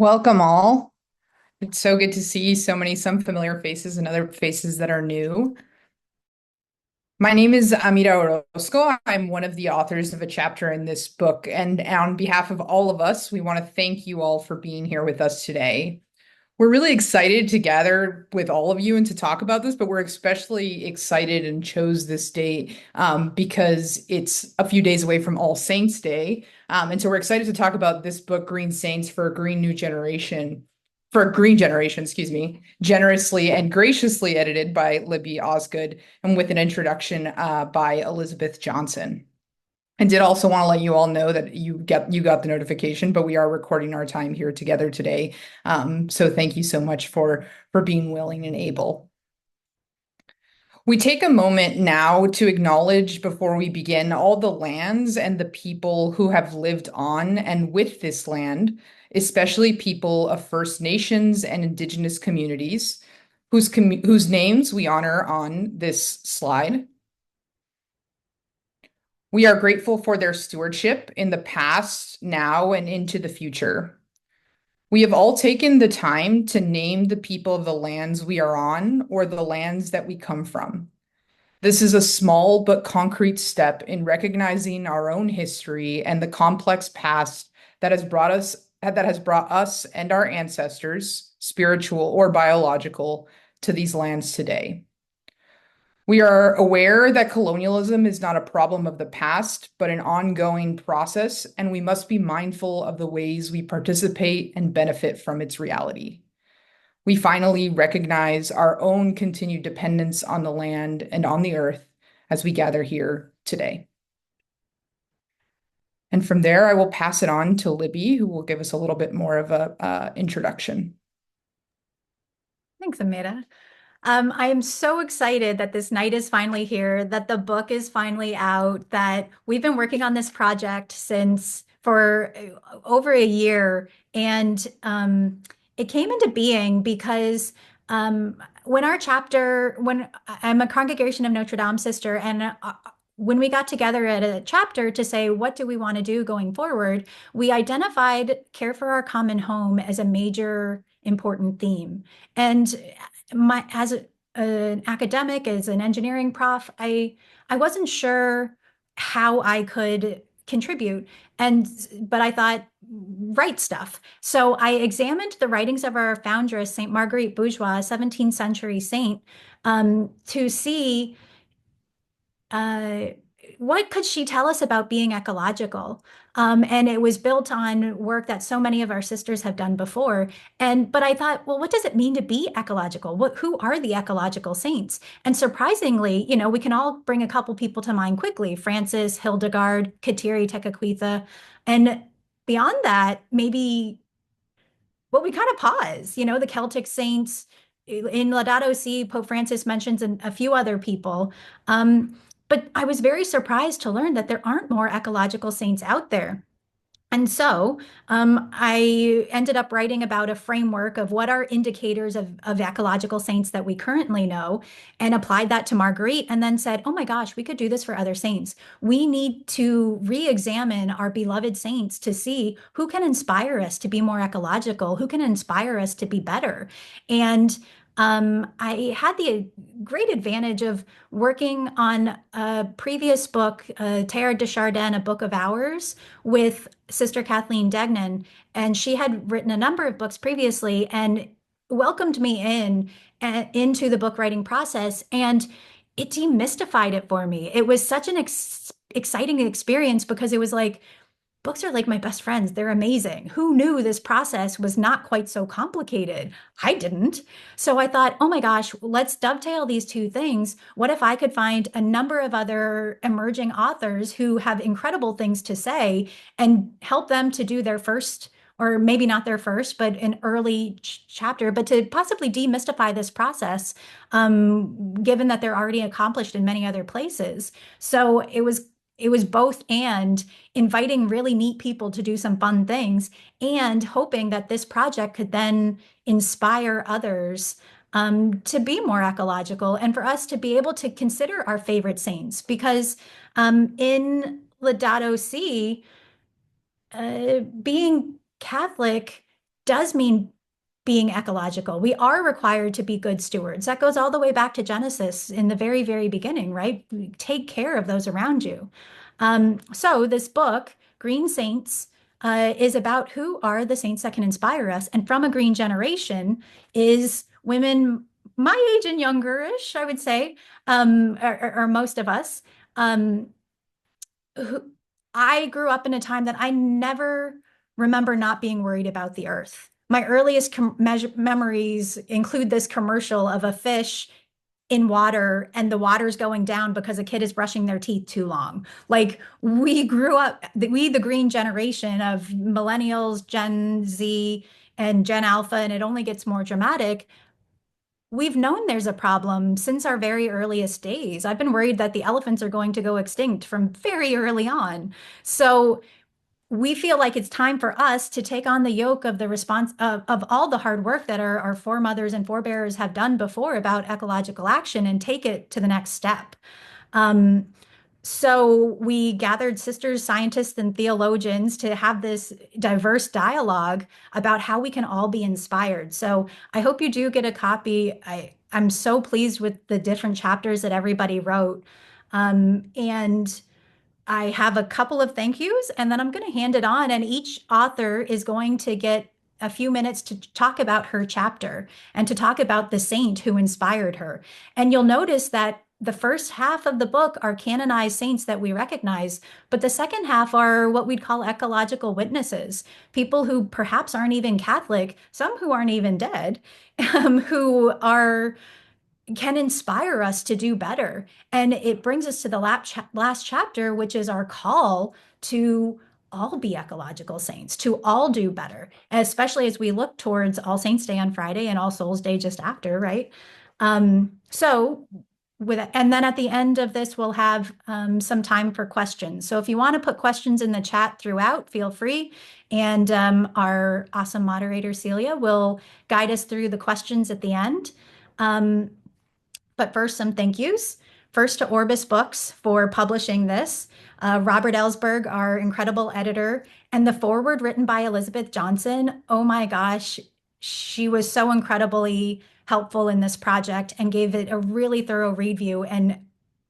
Welcome all. It's so good to see some familiar faces and other faces that are new. My name is Amira Orozco. I'm one of the authors of a chapter in this book, and on behalf of all of us, we want to thank you all for being here with us today. We're really excited to gather with all of you and to talk about this, but we're especially excited and chose this date because it's a few days away from All Saints' Day. And so we're excited to talk about this book, Green Saints for a Green New Generation, for a Green Generation, excuse me, generously and graciously edited by Libby Osgood and with an introduction by Elizabeth Johnson. I did also want to let you all know that you got the notification, but we are recording our time here together today. So thank you so much for being willing and able. We take a moment now to acknowledge before we begin all the lands and the people who have lived on and with this land, especially people of First Nations and Indigenous communities, whose names we honor on this slide. We are grateful for their stewardship in the past, now, and into the future. We have all taken the time to name the people of the lands we are on or the lands that we come from. This is a small but concrete step in recognizing our own history and the complex past that has brought us and our ancestors, spiritual or biological, to these lands today. We are aware that colonialism is not a problem of the past, but an ongoing process, and we must be mindful of the ways we participate and benefit from its reality. We finally recognize our own continued dependence on the land and on the earth as we gather here today. And from there, I will pass it on to Libby, who will give us a little bit more of a introduction. Thanks, Amira. I am so excited that this night is finally here, that the book is finally out, that we've been working on this project since for over a year. And it came into being because when I'm a Congregation of Notre Dame sister, and when we got together at a chapter to say, what do we want to do going forward, we identified care for our common home as a major important theme. And an academic, as an engineering prof, I wasn't sure how I could contribute, but I thought, write stuff. So I examined the writings of our foundress, Saint Marguerite Bourgeois, a 17th century saint, to see uh, what could she tell us about being ecological? And it was built on work that so many of our sisters have done before. But I thought, well, what does it mean to be ecological? Who are the ecological saints? And surprisingly, we can all bring a couple people to mind quickly: Francis, Hildegard, Kateri Tekakwitha. And beyond that, maybe, well, we kind of pause, the Celtic saints. In Laudato Si, Pope Francis mentions a few other people. But I was very surprised to learn that there aren't more ecological saints out there. And so I ended up writing about a framework of what are indicators of ecological saints that we currently know, and applied that to Marguerite, and then said, oh my gosh, we could do this for other saints. We need to re-examine our beloved saints to see who can inspire us to be more ecological, who can inspire us to be better. And I had the great advantage of working on a previous book, Terre de Chardin, A Book of Hours, with Sister Kathleen Degnan. And she had written a number of books previously and welcomed me into the book writing process. And it demystified it for me. It was such an exciting experience, because it was like, books are like my best friends. They're amazing. Who knew this process was not quite so complicated? I didn't. So I thought, oh my gosh, let's dovetail these two things. What if I could find a number of other emerging authors who have incredible things to say and help them to do their first, or maybe not their first, but an early chapter, but to possibly demystify this process, given that they're already accomplished in many other places. So it was both, and inviting really neat people to do some fun things, and hoping that this project could then inspire others to be more ecological, and for us to be able to consider our favorite saints. Because in Laudato Si, being Catholic does mean being ecological. We are required to be good stewards. That goes all the way back to Genesis in the very, very beginning, right? Take care of those around you. So this book, Green Saints, is about who are the saints that can inspire us. And From a Green Generation is women my age and younger-ish, I would say, or most of us. Um, who, I grew up in a time that I never remember not being worried about the earth. My earliest memories include this commercial of a fish in water and the water's going down because a kid is brushing their teeth too long. Like we grew up, the green generation of millennials, Gen Z, and Gen Alpha, and it only gets more dramatic. We've known there's a problem since our very earliest days. I've been worried that the elephants are going to go extinct from very early on. So we feel like it's time for us to take on the yoke of the response of all the hard work that our foremothers and forebears have done before about ecological action and take it to the next step. Um, so we gathered sisters, scientists, and theologians to have this diverse dialogue about how we can all be inspired. So I hope you do get a copy. I'm so pleased with the different chapters that everybody wrote. And I have a couple of thank yous, and then I'm going to hand it on, and each author is going to get a few minutes to talk about her chapter and to talk about the saint who inspired her. And you'll notice that the first half of the book are canonized saints that we recognize, but the second half are what we'd call ecological witnesses, people who perhaps aren't even Catholic, some who aren't even dead, who are can inspire us to do better. And it brings us to the last chapter, which is our call to all be ecological saints, to all do better, especially as we look towards All Saints Day on Friday and All Souls Day just after, right? So and then at the end of this, we'll have some time for questions. So if you want to put questions in the chat throughout, feel free. And our awesome moderator, Celia, will guide us through the questions at the end. But first, some thank yous. First to Orbis Books for publishing this, Robert Ellsberg, our incredible editor, and the foreword written by Elizabeth Johnson. Oh my gosh, she was so incredibly helpful in this project and gave it a really thorough review and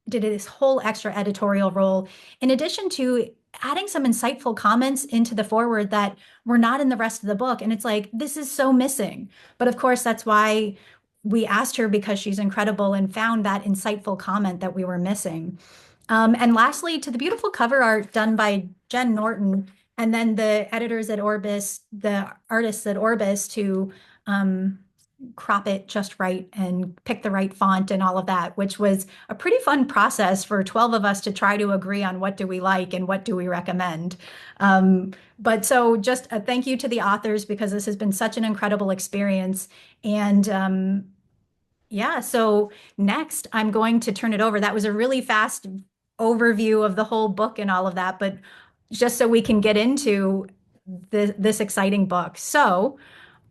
did this whole extra editorial role, in addition to adding some insightful comments into the foreword that were not in the rest of the book. And it's like, this is so missing. But of course, that's why we asked her, because she's incredible and found that insightful comment that we were missing. And lastly, to the beautiful cover art done by Jen Norton, and then the editors at Orbis, the artists at Orbis to crop it just right and pick the right font and all of that, which was a pretty fun process for 12 of us to try to agree on what do we like and what do we recommend. But so just a thank you to the authors, because this has been such an incredible experience. And yeah, so next I'm going to turn it over. That was a really fast overview of the whole book and all of that, but just so we can get into this exciting book. So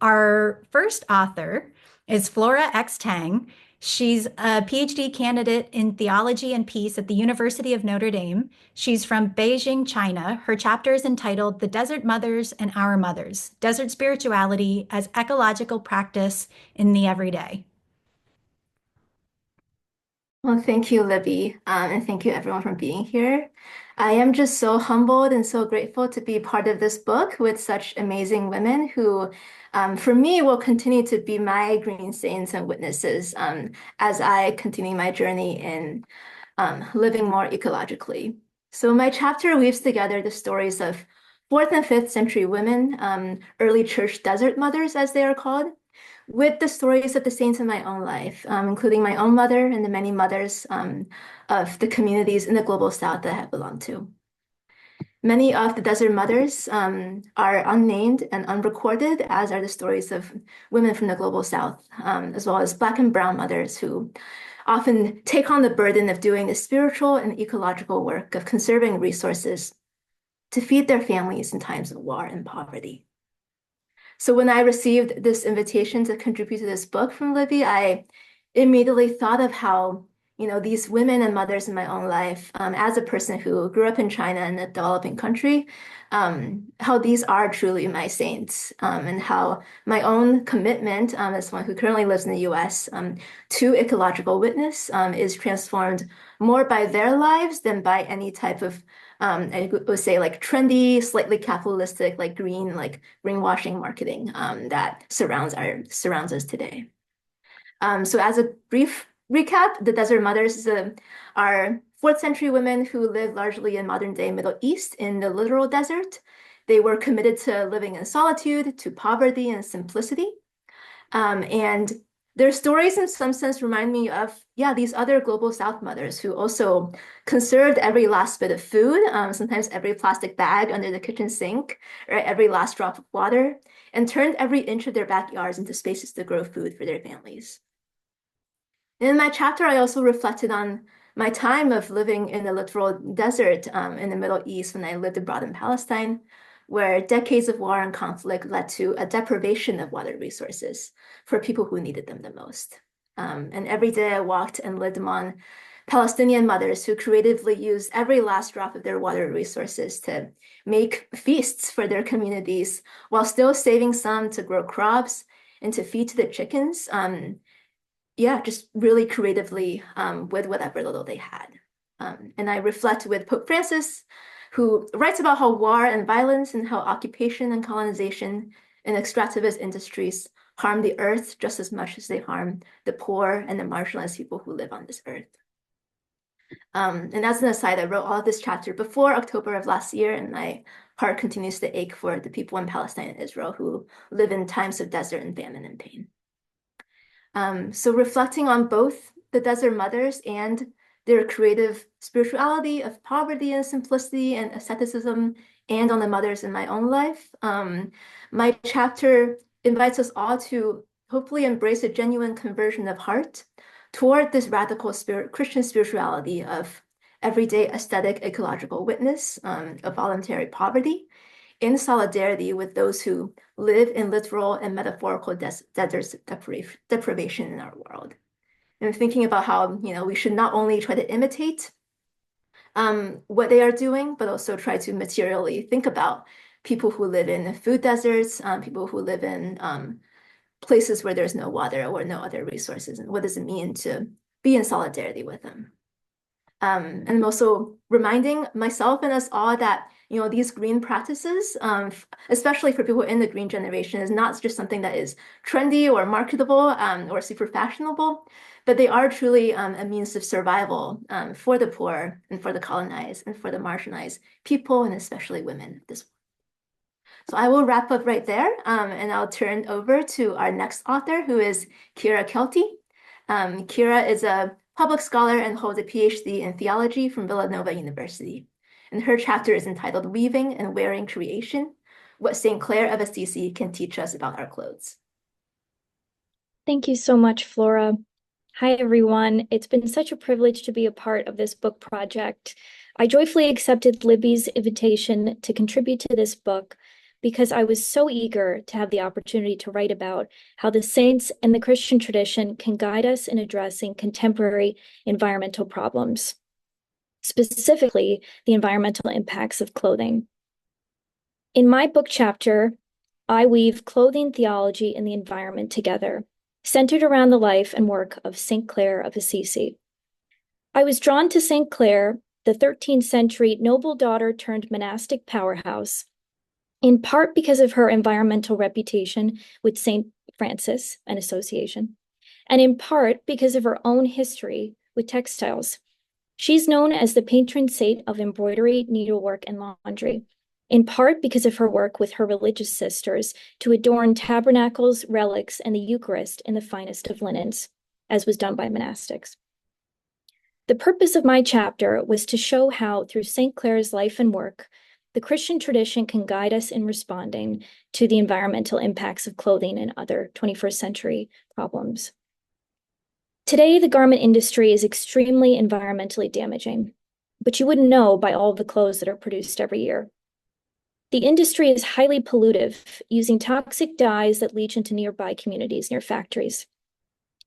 our first author is Flora X. Tang. She's a PhD candidate in theology and peace at the University of Notre Dame. She's from Beijing, China. Her chapter is entitled The Desert Mothers and Our Mothers, Desert Spirituality as Ecological Practice in the Everyday. Well, thank you, Libby, and thank you everyone for being here. I am just so humbled and so grateful to be part of this book with such amazing women who, for me, will continue to be my green saints and witnesses as I continue my journey in living more ecologically. So my chapter weaves together the stories of fourth and fifth century women, early church desert mothers, as they are called, with the stories of the saints in my own life, including my own mother and the many mothers of the communities in the global south that I have belonged to. Many of the desert mothers are unnamed and unrecorded, as are the stories of women from the global south, as well as Black and brown mothers who often take on the burden of doing the spiritual and ecological work of conserving resources to feed their families in times of war and poverty. So when I received this invitation to contribute to this book from Libby, I immediately thought of how, these women and mothers in my own life, as a person who grew up in China in a developing country, how these are truly my saints, and how my own commitment, as someone who currently lives in the US, to ecological witness, is transformed more by their lives than by any type of, I would say, like trendy, slightly capitalistic, like greenwashing marketing, that surrounds us today. So as a brief recap, the Desert Mothers are 4th century women who lived largely in modern day Middle East in the literal desert. They were committed to living in solitude, to poverty and simplicity. And their stories in some sense remind me of, these other global South mothers who also conserved every last bit of food, sometimes every plastic bag under the kitchen sink, or every last drop of water, and turned every inch of their backyards into spaces to grow food for their families. In my chapter, I also reflected on my time of living in the literal desert, in the Middle East when I lived abroad in Palestine, where decades of war and conflict led to a deprivation of water resources for people who needed them the most. And every day I walked and lived among Palestinian mothers who creatively used every last drop of their water resources to make feasts for their communities while still saving some to grow crops and to feed to the chickens. Just really creatively, with whatever little they had. And I reflect with Pope Francis, who writes about how war and violence and how occupation and colonization and extractivist industries harm the earth just as much as they harm the poor and the marginalized people who live on this earth. And as an aside, I wrote all of this chapter before October of last year, and my heart continues to ache for the people in Palestine and Israel who live in times of desert and famine and pain. So reflecting on both the Desert Mothers and their creative spirituality of poverty and simplicity and asceticism, and on the mothers in my own life, my chapter invites us all to hopefully embrace a genuine conversion of heart toward this radical Christian spirituality of everyday aesthetic ecological witness, of voluntary poverty, in solidarity with those who live in literal and metaphorical desert deprivation in our world. And thinking about how, we should not only try to imitate what they are doing, but also try to materially think about people who live in food deserts, people who live in places where there's no water or no other resources, and what does it mean to be in solidarity with them. And I'm also reminding myself and us all that, these green practices, especially for people in the green generation, is not just something that is trendy or marketable, or super fashionable, but they are truly a means of survival, for the poor and for the colonized and for the marginalized people, and especially women of this world. So I will wrap up right there, and I'll turn over to our next author, who is Kira Kelty. Kira is a public scholar and holds a PhD in theology from Villanova University. And her chapter is entitled Weaving and Wearing Creation, What St. Clare of Assisi Can Teach Us About Our Clothes. Thank you so much, Flora. Hi, everyone. It's been such a privilege to be a part of this book project. I joyfully accepted Libby's invitation to contribute to this book because I was so eager to have the opportunity to write about how the saints and the Christian tradition can guide us in addressing contemporary environmental problems, specifically the environmental impacts of clothing. In my book chapter, I weave clothing, theology, and the environment together, centered around the life and work of St. Clare of Assisi. I was drawn to St. Clare, the 13th century noble daughter turned monastic powerhouse, in part because of her environmental reputation with St. Francis, an association, and in part because of her own history with textiles. She's known as the patron saint of embroidery, needlework, and laundry, in part because of her work with her religious sisters to adorn tabernacles, relics, and the Eucharist in the finest of linens, as was done by monastics. The purpose of my chapter was to show how, through St. Clare's life and work, the Christian tradition can guide us in responding to the environmental impacts of clothing and other 21st century problems. Today, the garment industry is extremely environmentally damaging, but you wouldn't know by all the clothes that are produced every year. The industry is highly pollutive, using toxic dyes that leach into nearby communities near factories.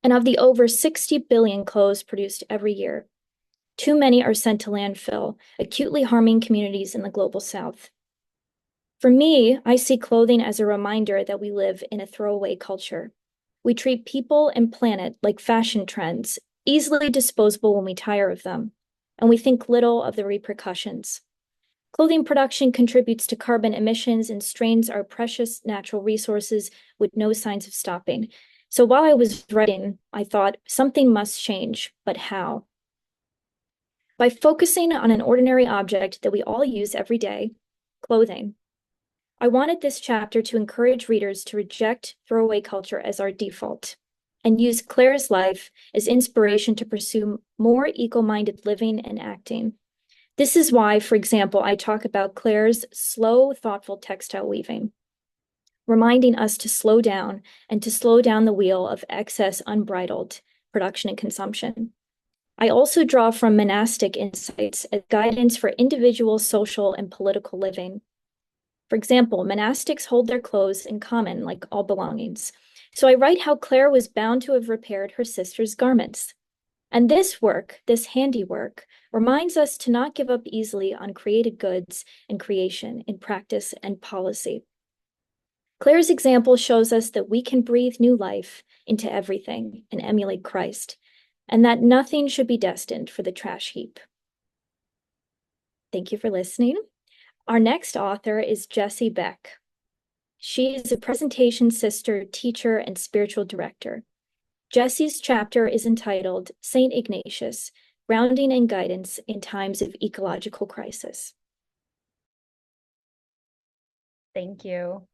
And of the over 60 billion clothes produced every year, too many are sent to landfill, acutely harming communities in the global south. For me, I see clothing as a reminder that we live in a throwaway culture. We treat people and planet like fashion trends, easily disposable when we tire of them, and we think little of the repercussions. Clothing production contributes to carbon emissions and strains our precious natural resources with no signs of stopping. So while I was writing, I thought something must change, but how? By focusing on an ordinary object that we all use every day, clothing. I wanted this chapter to encourage readers to reject throwaway culture as our default and use Claire's life as inspiration to pursue more eco-minded living and acting. This is why, for example, I talk about Claire's slow, thoughtful textile weaving, reminding us to slow down and to slow down the wheel of excess, unbridled production and consumption. I also draw from monastic insights as guidance for individual, social, and political living. For example, monastics hold their clothes in common, like all belongings. So I write how Claire was bound to have repaired her sister's garments. And this work, this handiwork, reminds us to not give up easily on created goods and creation in practice and policy. Claire's example shows us that we can breathe new life into everything and emulate Christ, and that nothing should be destined for the trash heap. Thank you for listening. Our next author is Jessie Beck. She is a presentation sister, teacher, and spiritual director. Jessie's chapter is entitled Saint Ignatius, Grounding and Guidance in Times of Ecological Crisis. Thank you.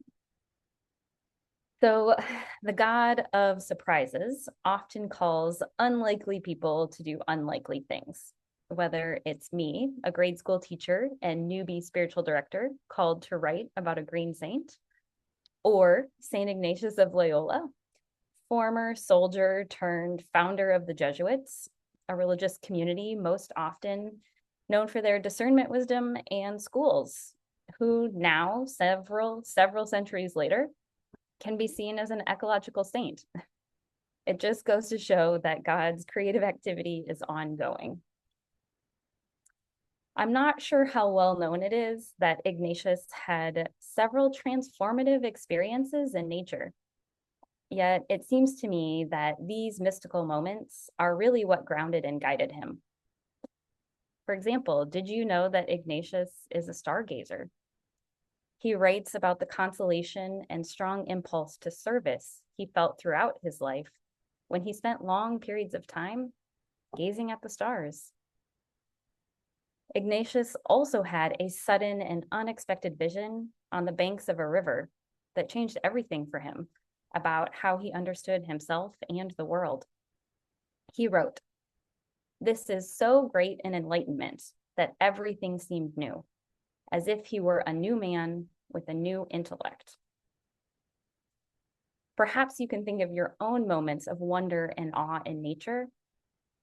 So, the God of surprises often calls unlikely people to do unlikely things. Whether it's me, a grade school teacher and newbie spiritual director called to write about a green saint, or Saint Ignatius of Loyola, former soldier turned founder of the Jesuits, a religious community most often known for their discernment wisdom and schools, who now, several centuries later, can be seen as an ecological saint. It just goes to show that God's creative activity is ongoing. I'm not sure how well known it is that Ignatius had several transformative experiences in nature. Yet it seems to me that these mystical moments are really what grounded and guided him. For example, did you know that Ignatius is a stargazer? He writes about the consolation and strong impulse to service he felt throughout his life when he spent long periods of time gazing at the stars. Ignatius also had a sudden and unexpected vision on the banks of a river that changed everything for him about how he understood himself and the world. He wrote, "This is so great an enlightenment that everything seemed new, as if he were a new man with a new intellect." Perhaps you can think of your own moments of wonder and awe in nature,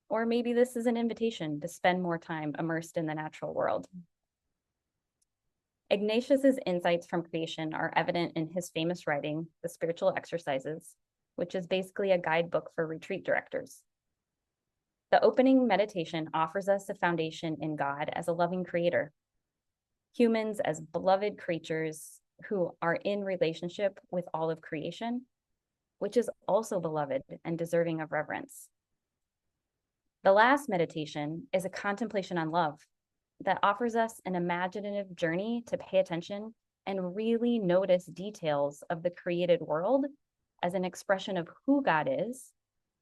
or maybe this is an invitation to spend more time immersed in the natural world. Ignatius's insights from creation are evident in his famous writing, The Spiritual Exercises, which is basically a guidebook for retreat directors. The opening meditation offers us a foundation in God as a loving creator, humans as beloved creatures who are in relationship with all of creation, which is also beloved and deserving of reverence. The last meditation is a contemplation on love that offers us an imaginative journey to pay attention and really notice details of the created world as an expression of who God is,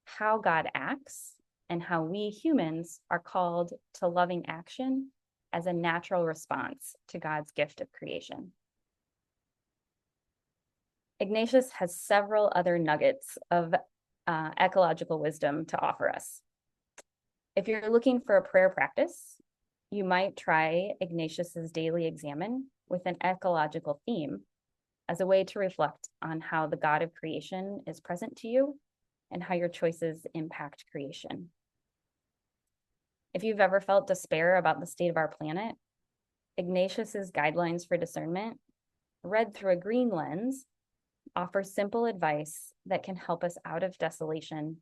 how God acts, and how we humans are called to loving action as a natural response to God's gift of creation. Ignatius has several other nuggets of ecological wisdom to offer us. If you're looking for a prayer practice, you might try Ignatius's daily examen with an ecological theme as a way to reflect on how the God of creation is present to you and how your choices impact creation. If you've ever felt despair about the state of our planet, Ignatius's guidelines for discernment, read through a green lens, offers simple advice that can help us out of desolation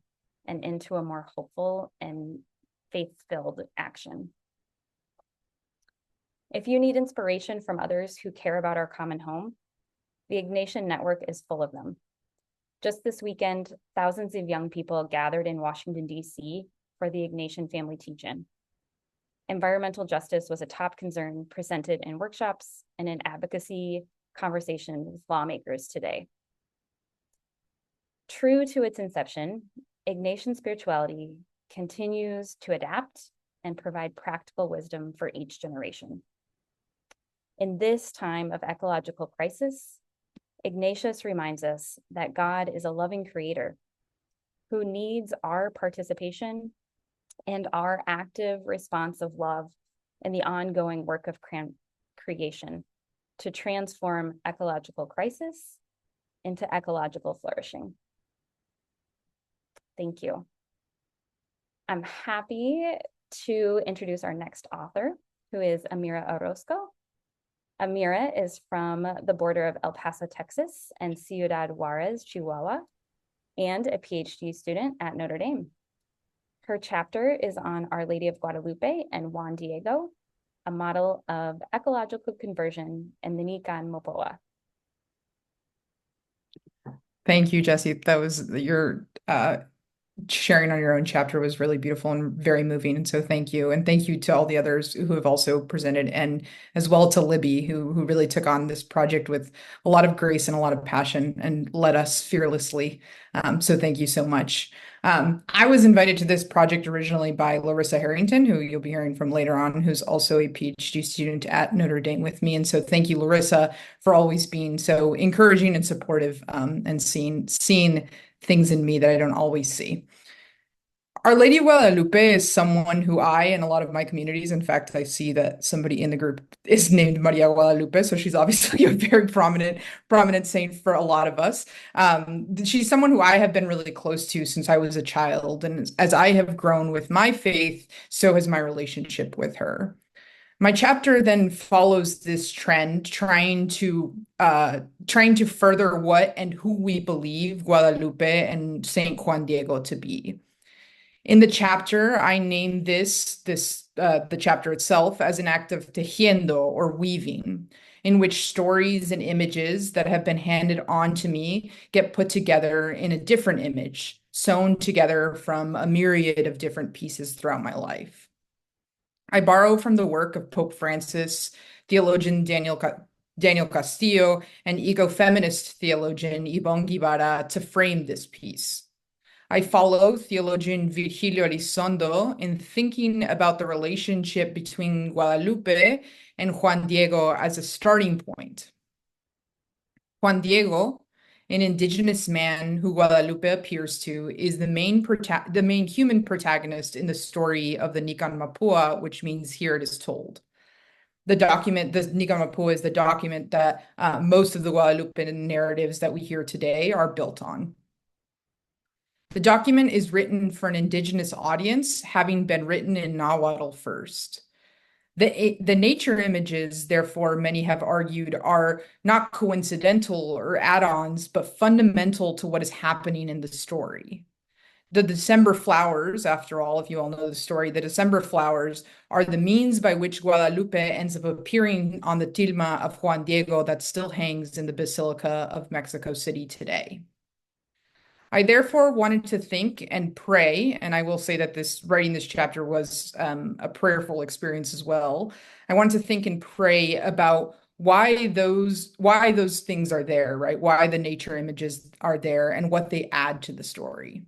and into a more hopeful and faith-filled action. If you need inspiration from others who care about our common home, the Ignatian Network is full of them. Just this weekend, thousands of young people gathered in Washington, D.C. for the Ignatian Family Teach-In. Environmental justice was a top concern presented in workshops and in advocacy conversations with lawmakers today. True to its inception, Ignatian spirituality continues to adapt and provide practical wisdom for each generation. In this time of ecological crisis, Ignatius reminds us that God is a loving creator who needs our participation and our active response of love in the ongoing work of creation to transform ecological crisis into ecological flourishing. Thank you. I'm happy to introduce our next author, who is Amira Orozco. Amira is from the border of El Paso, Texas, and Ciudad Juarez, Chihuahua, and a PhD student at Notre Dame. Her chapter is on Our Lady of Guadalupe and Juan Diego, a model of ecological conversion in the Nican Mopoa. Thank you, Jesse. That was your sharing on your own chapter was really beautiful and very moving. And so thank you. And thank you to all the others who have also presented, and as well to Libby, who really took on this project with a lot of grace and a lot of passion and led us fearlessly. So thank you so much. I was invited to this project originally by Larissa Harrington, who you'll be hearing from later on, who's also a PhD student at Notre Dame with me. And so thank you, Larissa, for always being so encouraging and supportive, and seeing things in me that I don't always see. Our Lady of Guadalupe is someone who I and a lot of my communities, in fact, I see that somebody in the group is named Maria Guadalupe, so she's obviously a very prominent saint for a lot of us. She's someone who I have been really close to since I was a child, and as I have grown with my faith, so has my relationship with her. My chapter then follows this trend, trying to further what and who we believe Guadalupe and Saint Juan Diego to be. In the chapter, I named the chapter itself as an act of tejiendo, or weaving, in which stories and images that have been handed on to me get put together in a different image, sewn together from a myriad of different pieces throughout my life. I borrow from the work of Pope Francis, theologian Daniel Castillo, and ecofeminist theologian Ibon Guevara to frame this piece. I follow theologian Virgilio Elizondo in thinking about the relationship between Guadalupe and Juan Diego as a starting point. Juan Diego, an indigenous man who Guadalupe appears to, is the main human protagonist in the story of the Nican Mapua, which means here it is told. The Nican Mapua is the document that most of the Guadalupe narratives that we hear today are built on. The document is written for an indigenous audience, having been written in Nahuatl first. The nature images, therefore, many have argued, are not coincidental or add-ons, but fundamental to what is happening in the story. The December flowers, after all, if you all know the story, the December flowers are the means by which Guadalupe ends up appearing on the tilma of Juan Diego that still hangs in the Basilica of Mexico City today. I therefore wanted to think and pray, and I will say that writing this chapter was a prayerful experience as well. I wanted to think and pray about why those things are there, right? Why the nature images are there and what they add to the story.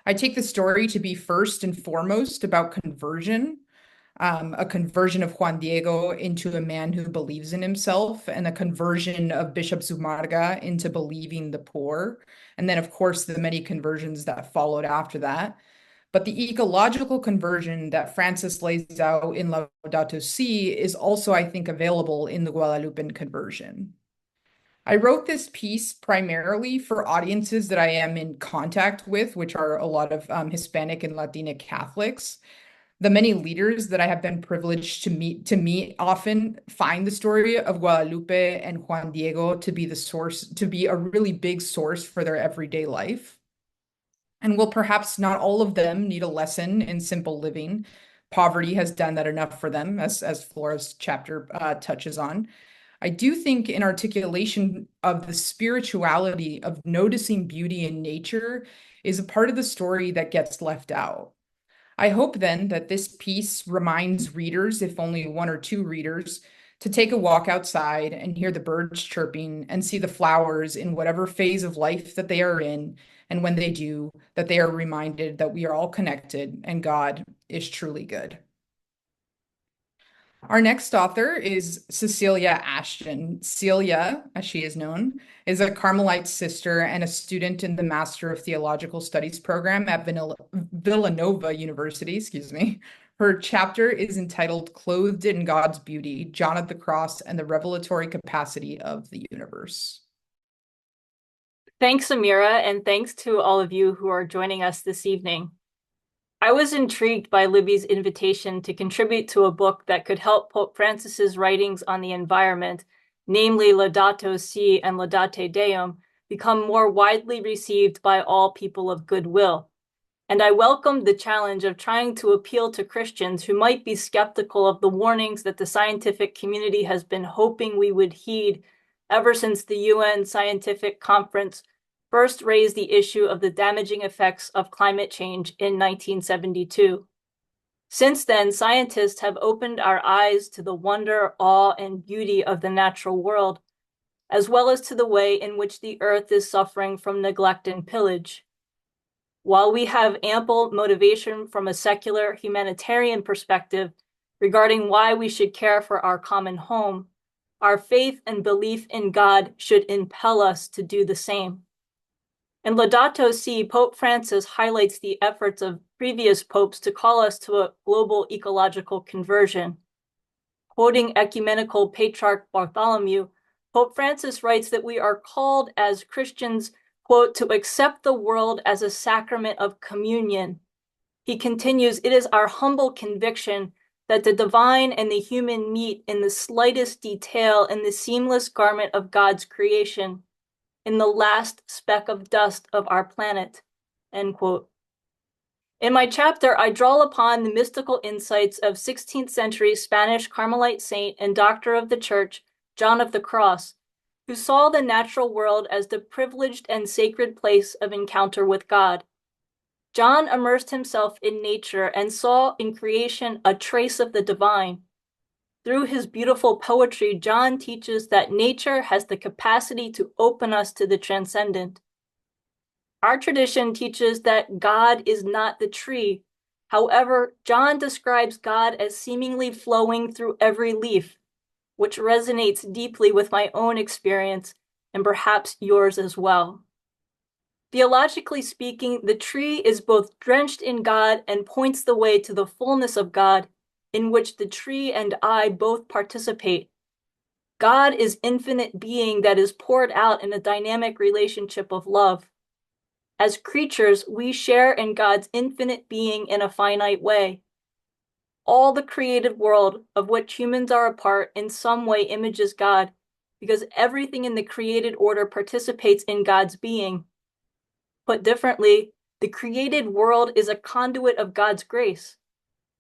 I take the story to be first and foremost about conversion, a conversion of Juan Diego into a man who believes in himself, and a conversion of Bishop Zumarga into believing the poor. And then, of course, the many conversions that followed after that. But the ecological conversion that Francis lays out in Laudato Si is also, I think, available in the Guadalupan conversion. I wrote this piece primarily for audiences that I am in contact with, which are a lot of Hispanic and Latina Catholics. The many leaders that I have been privileged to meet often find the story of Guadalupe and Juan Diego to be a really big source for their everyday life. And while perhaps not all of them need a lesson in simple living, poverty has done that enough for them, as Flora's chapter touches on. I do think an articulation of the spirituality of noticing beauty in nature is a part of the story that gets left out. I hope then that this piece reminds readers, if only one or two readers, to take a walk outside and hear the birds chirping and see the flowers in whatever phase of life that they are in. And when they do, that they are reminded that we are all connected and God is truly good. Our next author is Cecilia Ashton. Celia, as she is known, is a Carmelite sister and a student in the Master of Theological Studies program at Villanova University, excuse me. Her chapter is entitled Clothed in God's Beauty, John of the Cross and the Revelatory Capacity of the Universe. Thanks, Amira, and thanks to all of you who are joining us this evening. I was intrigued by Libby's invitation to contribute to a book that could help Pope Francis's writings on the environment, namely Laudato Si and Laudate Deum, become more widely received by all people of goodwill. And I welcomed the challenge of trying to appeal to Christians who might be skeptical of the warnings that the scientific community has been hoping we would heed ever since the UN Scientific Conference first raised the issue of the damaging effects of climate change in 1972. Since then, scientists have opened our eyes to the wonder, awe, and beauty of the natural world, as well as to the way in which the earth is suffering from neglect and pillage. While we have ample motivation from a secular humanitarian perspective regarding why we should care for our common home, our faith and belief in God should impel us to do the same. In Laudato Si, Pope Francis highlights the efforts of previous popes to call us to a global ecological conversion. Quoting ecumenical patriarch Bartholomew, Pope Francis writes that we are called as Christians, quote, to accept the world as a sacrament of communion. He continues, it is our humble conviction that the divine and the human meet in the slightest detail in the seamless garment of God's creation, in the last speck of dust of our planet, end quote. In my chapter, I draw upon the mystical insights of 16th century Spanish Carmelite saint and doctor of the Church, John of the Cross, who saw the natural world as the privileged and sacred place of encounter with God. John immersed himself in nature and saw in creation a trace of the divine. Through his beautiful poetry, John teaches that nature has the capacity to open us to the transcendent. Our tradition teaches that God is not the tree. However, John describes God as seemingly flowing through every leaf, which resonates deeply with my own experience and perhaps yours as well. Theologically speaking, the tree is both drenched in God and points the way to the fullness of God, in which the tree and I both participate. God is infinite being that is poured out in a dynamic relationship of love. As creatures, we share in God's infinite being in a finite way. All the created world, of which humans are a part, in some way images God, because everything in the created order participates in God's being. Put differently, the created world is a conduit of God's grace.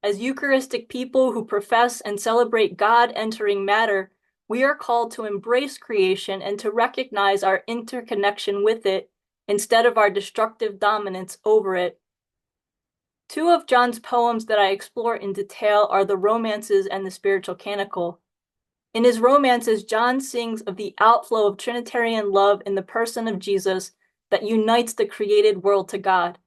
As Eucharistic people who profess and celebrate God entering matter, we are called to embrace creation and to recognize our interconnection with it instead of our destructive dominance over it. Two of John's poems that I explore in detail are the Romances and the Spiritual Canticle. In his romances, John sings of the outflow of Trinitarian love in the person of Jesus that unites the created world to God.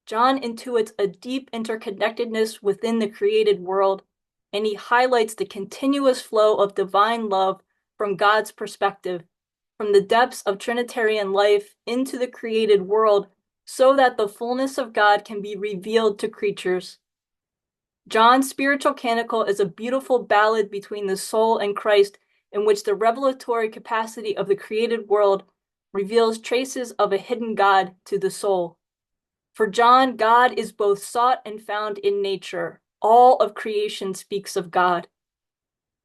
John intuits a deep interconnectedness within the created world, and he highlights the continuous flow of divine love from God's perspective, from the depths of Trinitarian life into the created world, so that the fullness of God can be revealed to creatures. John's Spiritual Canticle is a beautiful ballad between the soul and Christ, in which the revelatory capacity of the created world reveals traces of a hidden God to the soul. For John, God is both sought and found in nature. All of creation speaks of God.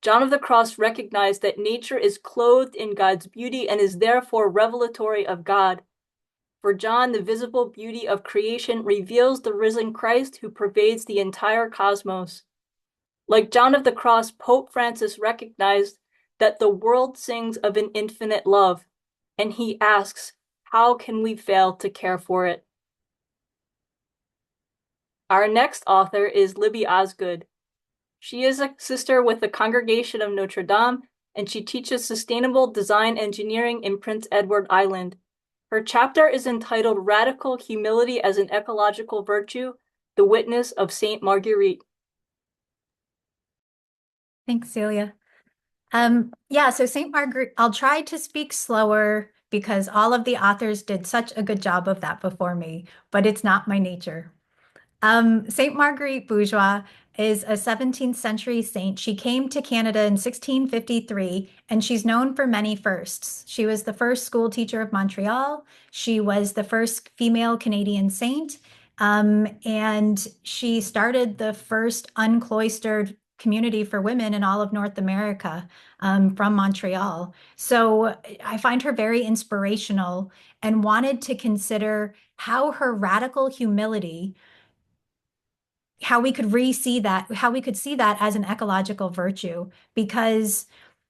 John of the Cross recognized that nature is clothed in God's beauty and is therefore revelatory of God. For John, the visible beauty of creation reveals the risen Christ who pervades the entire cosmos. Like John of the Cross, Pope Francis recognized that the world sings of an infinite love, and he asks, how can we fail to care for it? Our next author is Libby Osgood. She is a sister with the Congregation of Notre Dame, and she teaches sustainable design engineering in Prince Edward Island. Her chapter is entitled Radical Humility as an Ecological Virtue, the Witness of Saint Marguerite. Thanks, Celia. So Saint Margaret, I'll try to speak slower because all of the authors did such a good job of that before me, but it's not my nature. Saint Marguerite Bourgeois is a 17th century saint. She came to Canada in 1653, and she's known for many firsts. She was the first school teacher of Montreal. She was the first female Canadian saint, and she started the first uncloistered community for women in all of North America, from Montreal. So I find her very inspirational and wanted to consider how her radical humility, how we could see that as an ecological virtue, because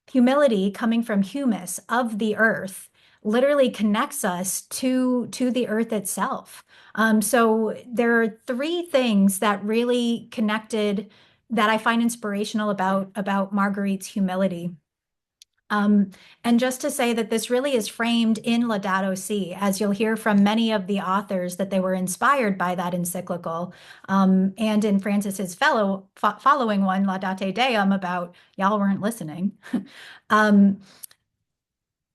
humility, coming from humus, of the earth, literally connects us to the earth itself. So there are three things that really connected that I find inspirational about Marguerite's humility. And just to say that this really is framed in Laudato Si, as you'll hear from many of the authors that they were inspired by that encyclical. And in Francis's following one, Laudate Deum, about y'all weren't listening.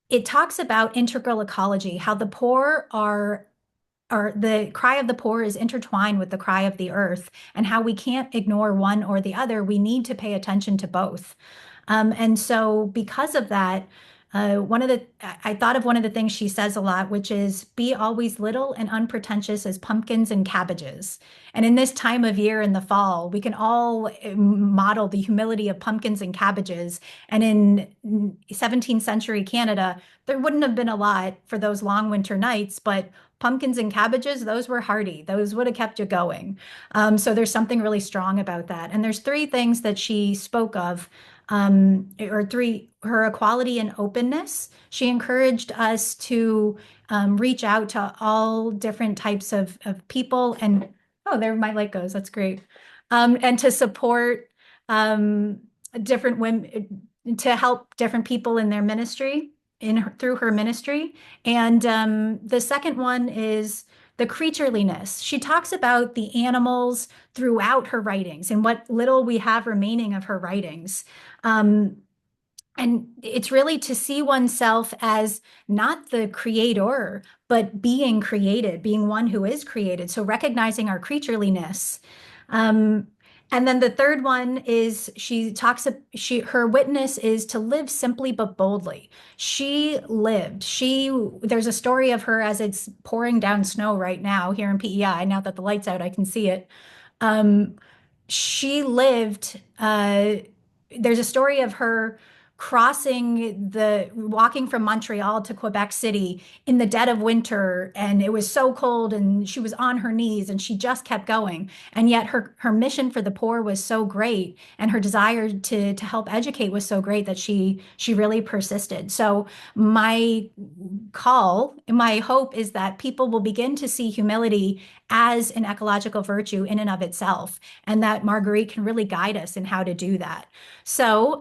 It talks about integral ecology, how the poor are the cry of the poor is intertwined with the cry of the earth, and how we can't ignore one or the other. We need to pay attention to both. And so because of that, I thought of one of the things she says a lot, which is be always little and unpretentious as pumpkins and cabbages. And in this time of year in the fall, we can all model the humility of pumpkins and cabbages. And in 17th century Canada, there wouldn't have been a lot for those long winter nights, but pumpkins and cabbages, those were hardy. Those would have kept you going. So there's something really strong about that. And there's three things that she spoke of, her equality and openness. She encouraged us to reach out to all different types of people. And oh, there my light goes. That's great. And to support different women, to help different people in their ministry, through her ministry. And the second one is the creatureliness. She talks about the animals throughout her writings and what little we have remaining of her writings. And it's really to see oneself as not the creator, but being created, being one who is created. So recognizing our creatureliness. And then the third one is her witness is to live simply but boldly. There's a story of her as it's pouring down snow right now here in PEI. Now that the light's out, I can see it. She lived, there's a story of her walking from Montreal to Quebec City in the dead of winter, and it was so cold, and she was on her knees, and she just kept going. And yet her mission for the poor was so great, and her desire to help educate was so great that she really persisted. So my hope is that people will begin to see humility as an ecological virtue in and of itself, and that Marguerite can really guide us in how to do that. So,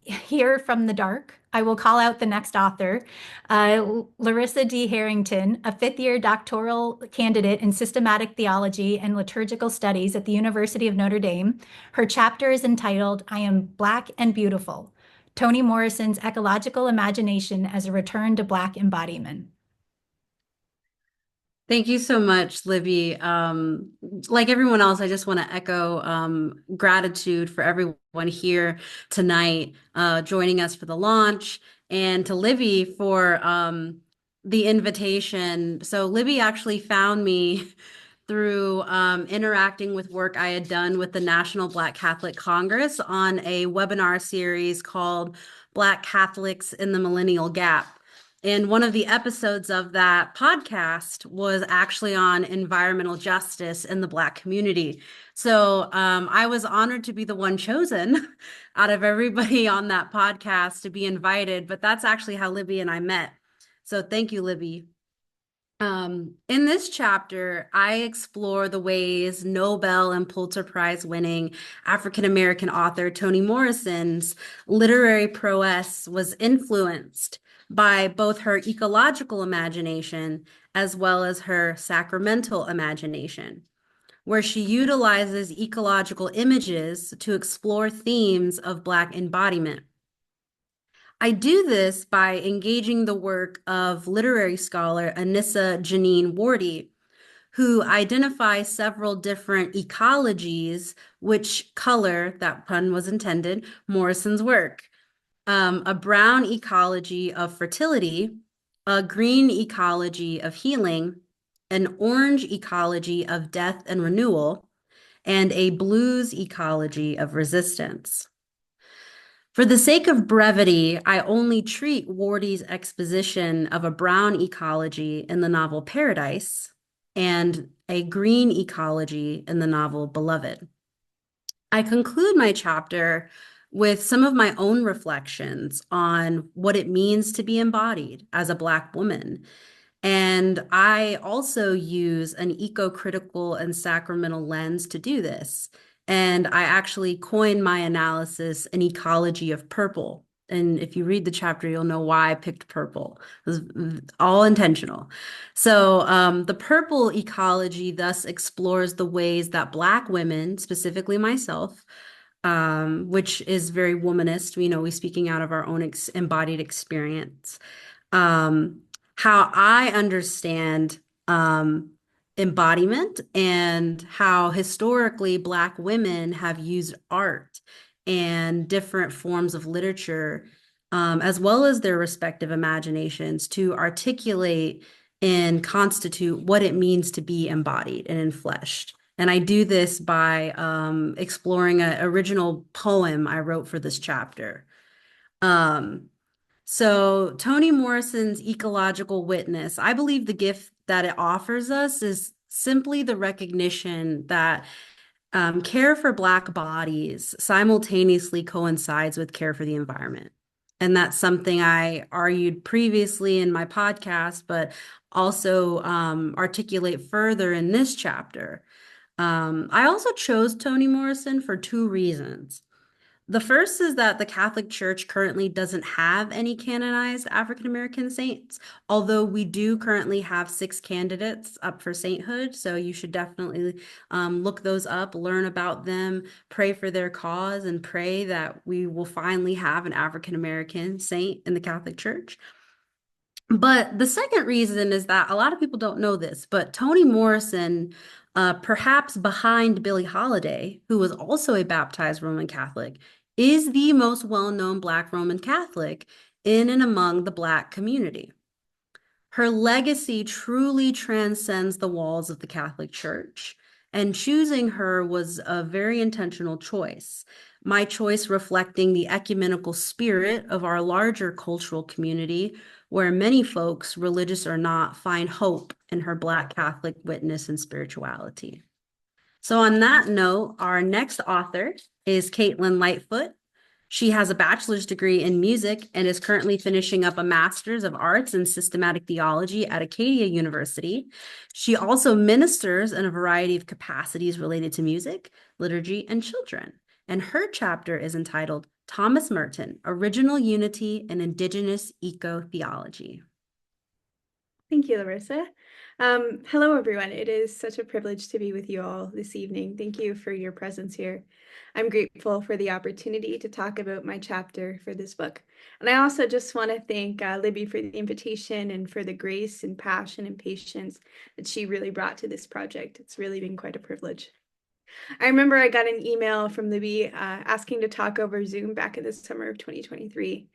here from the dark, I will call out the next author, Larissa D. Harrington, a fifth-year doctoral candidate in systematic theology and liturgical studies at the University of Notre Dame. Her chapter is entitled, I Am Black and Beautiful, Toni Morrison's Ecological Imagination as a Return to Black Embodiment. Thank you so much, Libby. Like everyone else, I just want to echo gratitude for everyone here tonight joining us for the launch, and to Libby for the invitation. So Libby actually found me through interacting with work I had done with the National Black Catholic Congress on a webinar series called Black Catholics in the Millennial Gap. And one of the episodes of that podcast was actually on environmental justice in the Black community. So I was honored to be the one chosen out of everybody on that podcast to be invited, but that's actually how Libby and I met. So thank you, Libby. In this chapter, I explore the ways Nobel and Pulitzer Prize winning African American author Toni Morrison's literary prowess was influenced by both her ecological imagination as well as her sacramental imagination, where she utilizes ecological images to explore themes of Black embodiment. I do this by engaging the work of literary scholar Anissa Janine Wardy, who identifies several different ecologies which color, that pun was intended, Morrison's work. A brown ecology of fertility, a green ecology of healing, an orange ecology of death and renewal, and a blues ecology of resistance. For the sake of brevity, I only treat Wardy's exposition of a brown ecology in the novel Paradise and a green ecology in the novel Beloved. I conclude my chapter with some of my own reflections on what it means to be embodied as a Black woman. And I also use an eco-critical and sacramental lens to do this. And I actually coined my analysis an ecology of purple. And if you read the chapter, you'll know why I picked purple. It was all intentional. So the purple ecology thus explores the ways that Black women, specifically myself, which is very womanist, we speaking out of our own embodied experience, how I understand embodiment and how historically Black women have used art and different forms of literature, as well as their respective imaginations, to articulate and constitute what it means to be embodied and enfleshed. And I do this by exploring an original poem I wrote for this chapter. So Toni Morrison's ecological witness, I believe the gift that it offers us is simply the recognition that care for Black bodies simultaneously coincides with care for the environment. And that's something I argued previously in my podcast, but also articulate further in this chapter. I also chose Toni Morrison for two reasons. The first is that the Catholic Church currently doesn't have any canonized African American saints, although we do currently have 6 candidates up for sainthood. So you should definitely look those up, learn about them, pray for their cause, and pray that we will finally have an African American saint in the Catholic Church. But the second reason is that a lot of people don't know this, but Toni Morrison, perhaps behind Billie Holiday, who was also a baptized Roman Catholic, is the most well-known Black Roman Catholic in and among the Black community. Her legacy truly transcends the walls of the Catholic Church, and choosing her was a very intentional choice. My choice reflecting the ecumenical spirit of our larger cultural community, where many folks, religious or not, find hope in her Black Catholic witness and spirituality. So on that note, our next author is Caitlin Lightfoot. She has a bachelor's degree in music and is currently finishing up a master's of arts in systematic theology at Acadia University. She also ministers in a variety of capacities related to music, liturgy, and children. And her chapter is entitled Thomas Merton, Original Unity and Indigenous Eco-Theology. Thank you, Larissa. Hello, everyone. It is such a privilege to be with you all this evening. Thank you for your presence here. I'm grateful for the opportunity to talk about my chapter for this book. And I also just want to thank Libby for the invitation and for the grace and passion and patience that she really brought to this project. It's really been quite a privilege. I remember I got an email from Libby asking to talk over Zoom back in the summer of 2023.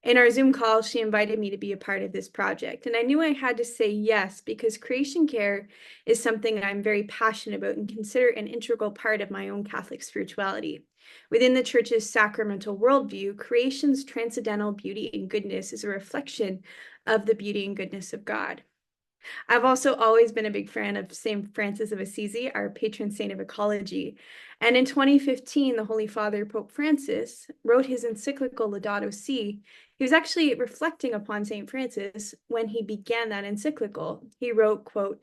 In our Zoom call, she invited me to be a part of this project, and I knew I had to say yes because creation care is something I'm very passionate about and consider an integral part of my own Catholic spirituality. Within the Church's sacramental worldview, creation's transcendental beauty and goodness is a reflection of the beauty and goodness of God. I've also always been a big fan of St. Francis of Assisi, our patron saint of ecology. And in 2015, the Holy Father, Pope Francis, wrote his encyclical Laudato Si. He was actually reflecting upon St. Francis when he began that encyclical. He wrote, quote,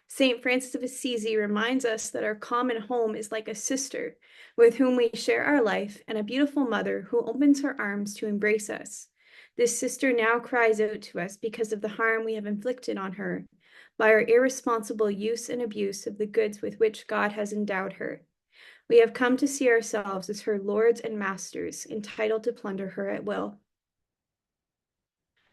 St. Francis of Assisi reminds us that our common home is like a sister with whom we share our life and a beautiful mother who opens her arms to embrace us. This sister now cries out to us because of the harm we have inflicted on her by our irresponsible use and abuse of the goods with which God has endowed her. We have come to see ourselves as her lords and masters, entitled to plunder her at will.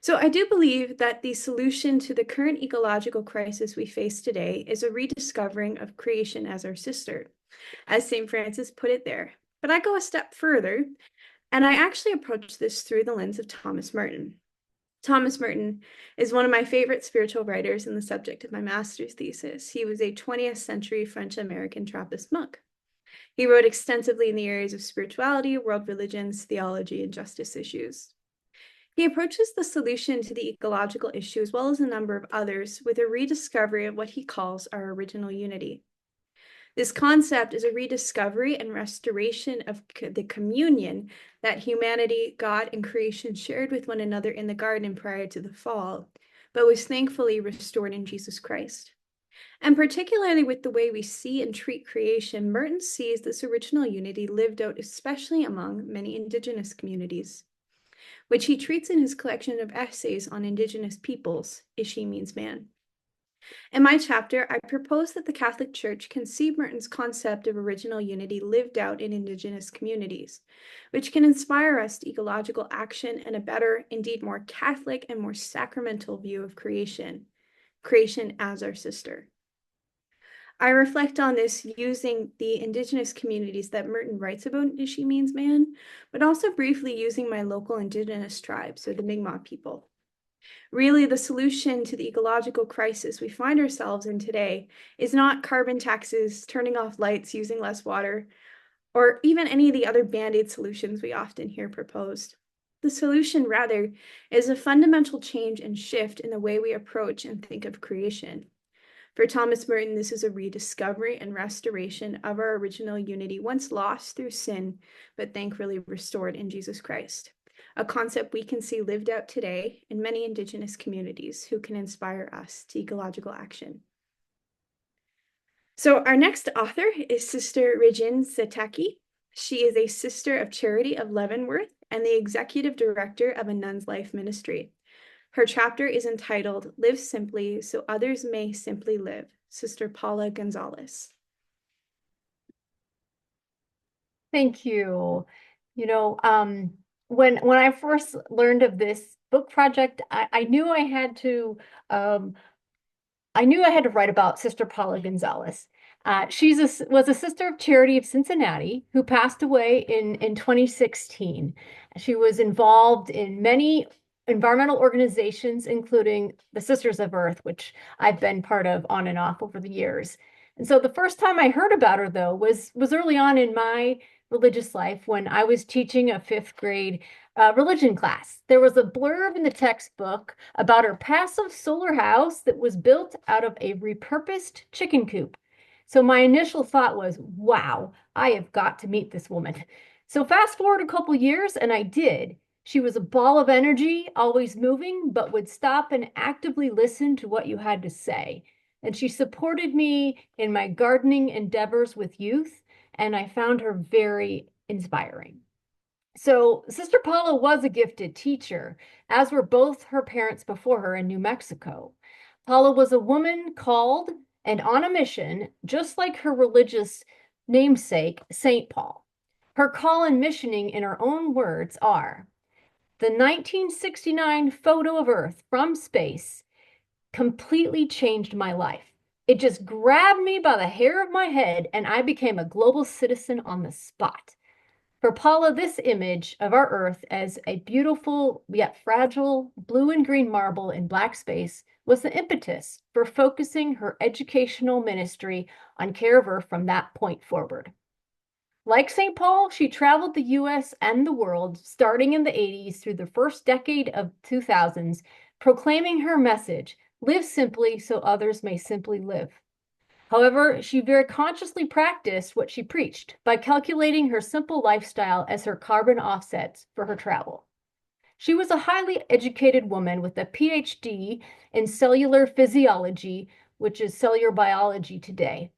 So I do believe that the solution to the current ecological crisis we face today is a rediscovering of creation as our sister, as St. Francis put it there. But I go a step further, and I actually approach this through the lens of Thomas Merton. Thomas Merton is one of my favorite spiritual writers and the subject of my master's thesis. He was a 20th century French-American Trappist monk. He wrote extensively in the areas of spirituality, world religions, theology, and justice issues. He approaches the solution to the ecological issue, as well as a number of others, with a rediscovery of what he calls our original unity. This concept is a rediscovery and restoration of the communion that humanity, God, and creation shared with one another in the garden prior to the fall, but was thankfully restored in Jesus Christ. And particularly with the way we see and treat creation, Merton sees this original unity lived out especially among many Indigenous communities, which he treats in his collection of essays on Indigenous peoples, Ishi Means Man. In my chapter, I propose that the Catholic Church conceive Merton's concept of original unity lived out in Indigenous communities, which can inspire us to ecological action and a better, indeed more Catholic and more sacramental view of creation as our sister. I reflect on this using the Indigenous communities that Merton writes about in Ishi Means Man, but also briefly using my local Indigenous tribes, so the Mi'kmaq people. Really, the solution to the ecological crisis we find ourselves in today is not carbon taxes, turning off lights, using less water, or even any of the other band-aid solutions we often hear proposed. The solution, rather, is a fundamental change and shift in the way we approach and think of creation. For Thomas Merton, this is a rediscovery and restoration of our original unity, once lost through sin, but thankfully restored in Jesus Christ. A concept we can see lived out today in many Indigenous communities who can inspire us to ecological action. So our next author is Sister Regine Setaki. She is a Sister of Charity of Leavenworth and the Executive Director of a Nun's Life Ministry. Her chapter is entitled Live Simply So Others May Simply Live, Sister Paula Gonzalez. Thank you. You know, when I first learned of this book project, I knew I had to write about Sister Paula Gonzalez. She was a Sister of Charity of Cincinnati who passed away in 2016. She was involved in many environmental organizations, including the Sisters of Earth, which I've been part of on and off over the years. And so the first time I heard about her, though, was early on in my religious life when I was teaching a fifth grade religion class. There was a blurb in the textbook about her passive solar house that was built out of a repurposed chicken coop. So my initial thought was, wow, I have got to meet this woman. So fast forward a couple years, and I did. She was a ball of energy, always moving, but would stop and actively listen to what you had to say. And she supported me in my gardening endeavors with youth, and I found her very inspiring. So Sister Paula was a gifted teacher, as were both her parents before her in New Mexico. Paula was a woman called and on a mission, just like her religious namesake, St. Paul. Her call and missioning, in her own words, are: the 1969 photo of Earth from space completely changed my life. It just grabbed me by the hair of my head, and I became a global citizen on the spot. For Paula, this image of our Earth as a beautiful yet fragile blue and green marble in black space was the impetus for focusing her educational ministry on care of Earth from that point forward. Like St. Paul, she traveled the US and the world starting in the 80s through the first decade of 2000s, proclaiming her message, live simply so others may simply live. However, she very consciously practiced what she preached by calculating her simple lifestyle as her carbon offsets for her travel. She was a highly educated woman with a PhD in cellular physiology, which is cellular biology today.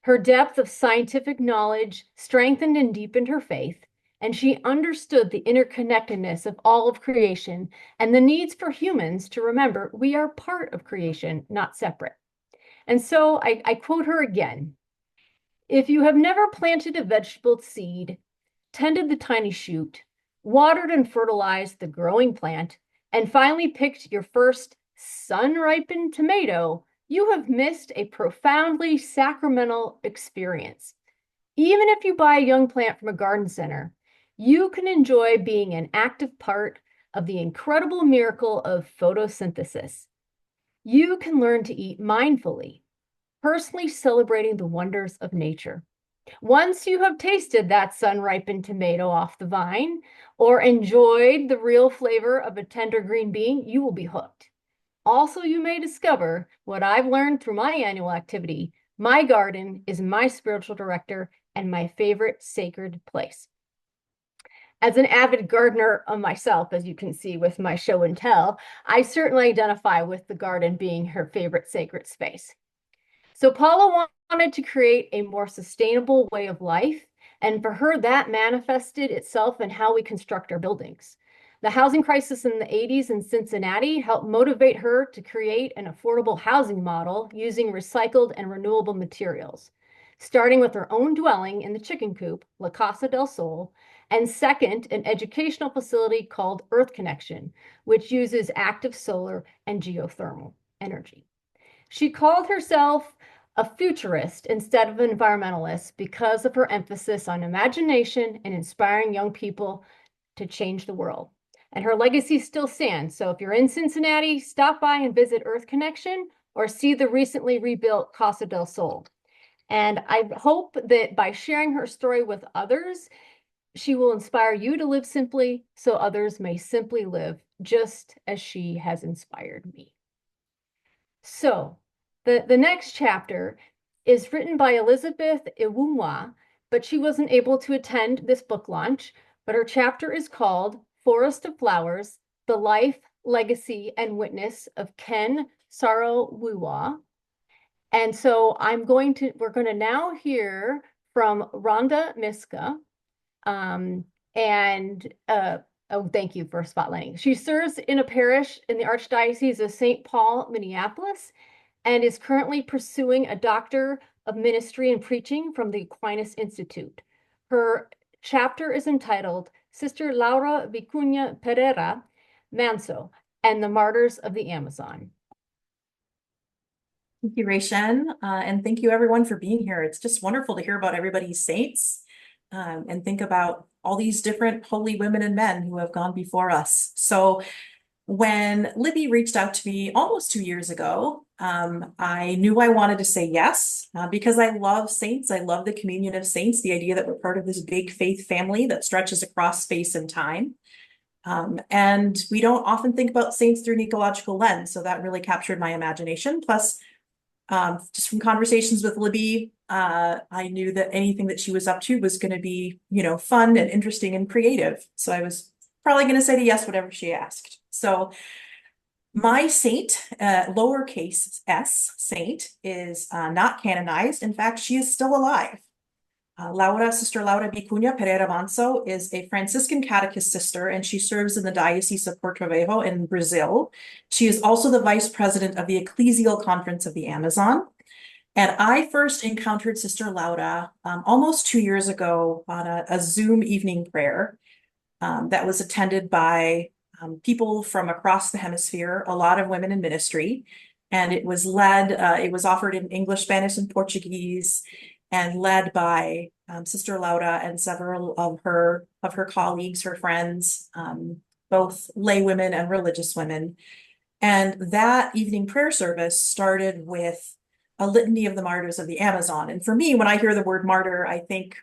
Her depth of scientific knowledge strengthened and deepened her faith, and she understood the interconnectedness of all of creation and the needs for humans to remember we are part of creation, not separate. And so I quote her again. If you have never planted a vegetable seed, tended the tiny shoot, watered and fertilized the growing plant, and finally picked your first sun-ripened tomato, you have missed a profoundly sacramental experience. Even if you buy a young plant from a garden center, you can enjoy being an active part of the incredible miracle of photosynthesis. You can learn to eat mindfully, personally celebrating the wonders of nature. Once you have tasted that sun-ripened tomato off the vine or enjoyed the real flavor of a tender green bean, you will be hooked. Also, you may discover what I've learned through my annual activity. My garden is my spiritual director and my favorite sacred place. As an avid gardener of myself, as you can see with my show and tell, I certainly identify with the garden being her favorite sacred space. So Paula wanted to create a more sustainable way of life, and for her, that manifested itself in how we construct our buildings. The housing crisis in the 80s in Cincinnati helped motivate her to create an affordable housing model using recycled and renewable materials, starting with her own dwelling in the chicken coop, La Casa del Sol, and second, an educational facility called Earth Connection, which uses active solar and geothermal energy. She called herself a futurist instead of an environmentalist because of her emphasis on imagination and inspiring young people to change the world. And her legacy still stands. So if you're in Cincinnati, stop by and visit Earth Connection or see the recently rebuilt Casa del Sol. And I hope that by sharing her story with others, she will inspire you to live simply so others may simply live just as she has inspired me. So the next chapter is written by Elizabeth Iwunwa, but she wasn't able to attend this book launch. But her chapter is called Forest of Flowers, The Life, Legacy, and Witness of Ken Saro-Wiwa. And so we're going to now hear from Rhonda Miska. Oh, thank you for spotlighting. She serves in a parish in the Archdiocese of St. Paul, Minneapolis, and is currently pursuing a Doctor of Ministry and Preaching from the Aquinas Institute. Her chapter is entitled Sister Laura Vicuña Pereira Manso and the Martyrs of the Amazon. Thank you, Rachel, and thank you everyone for being here. It's just wonderful to hear about everybody's saints and think about all these different holy women and men who have gone before us. So when Libby reached out to me almost 2 years ago, I knew I wanted to say yes because I love saints. I love the communion of saints, the idea that we're part of this big faith family that stretches across space and time. And we don't often think about saints through an ecological lens. So that really captured my imagination. Plus, just from conversations with Libby, I knew that anything that she was up to was going to be, fun and interesting and creative. So I was probably going to say yes, whatever she asked. So my saint, lowercase s saint, is not canonized. In fact, she is still alive. Sister Laura Vicuña Pereira Manso is a Franciscan catechist sister, and she serves in the Diocese of Porto Velho in Brazil. She is also the vice president of the Ecclesial Conference of the Amazon. And I first encountered Sister Laura almost 2 years ago on a Zoom evening prayer that was attended by people from across the hemisphere, a lot of women in ministry. And it was offered in English, Spanish, and Portuguese, and led by Sister Laura and several of her colleagues, her friends, both lay women and religious women. And that evening prayer service started with a litany of the martyrs of the Amazon. And for me, when I hear the word martyr, I think,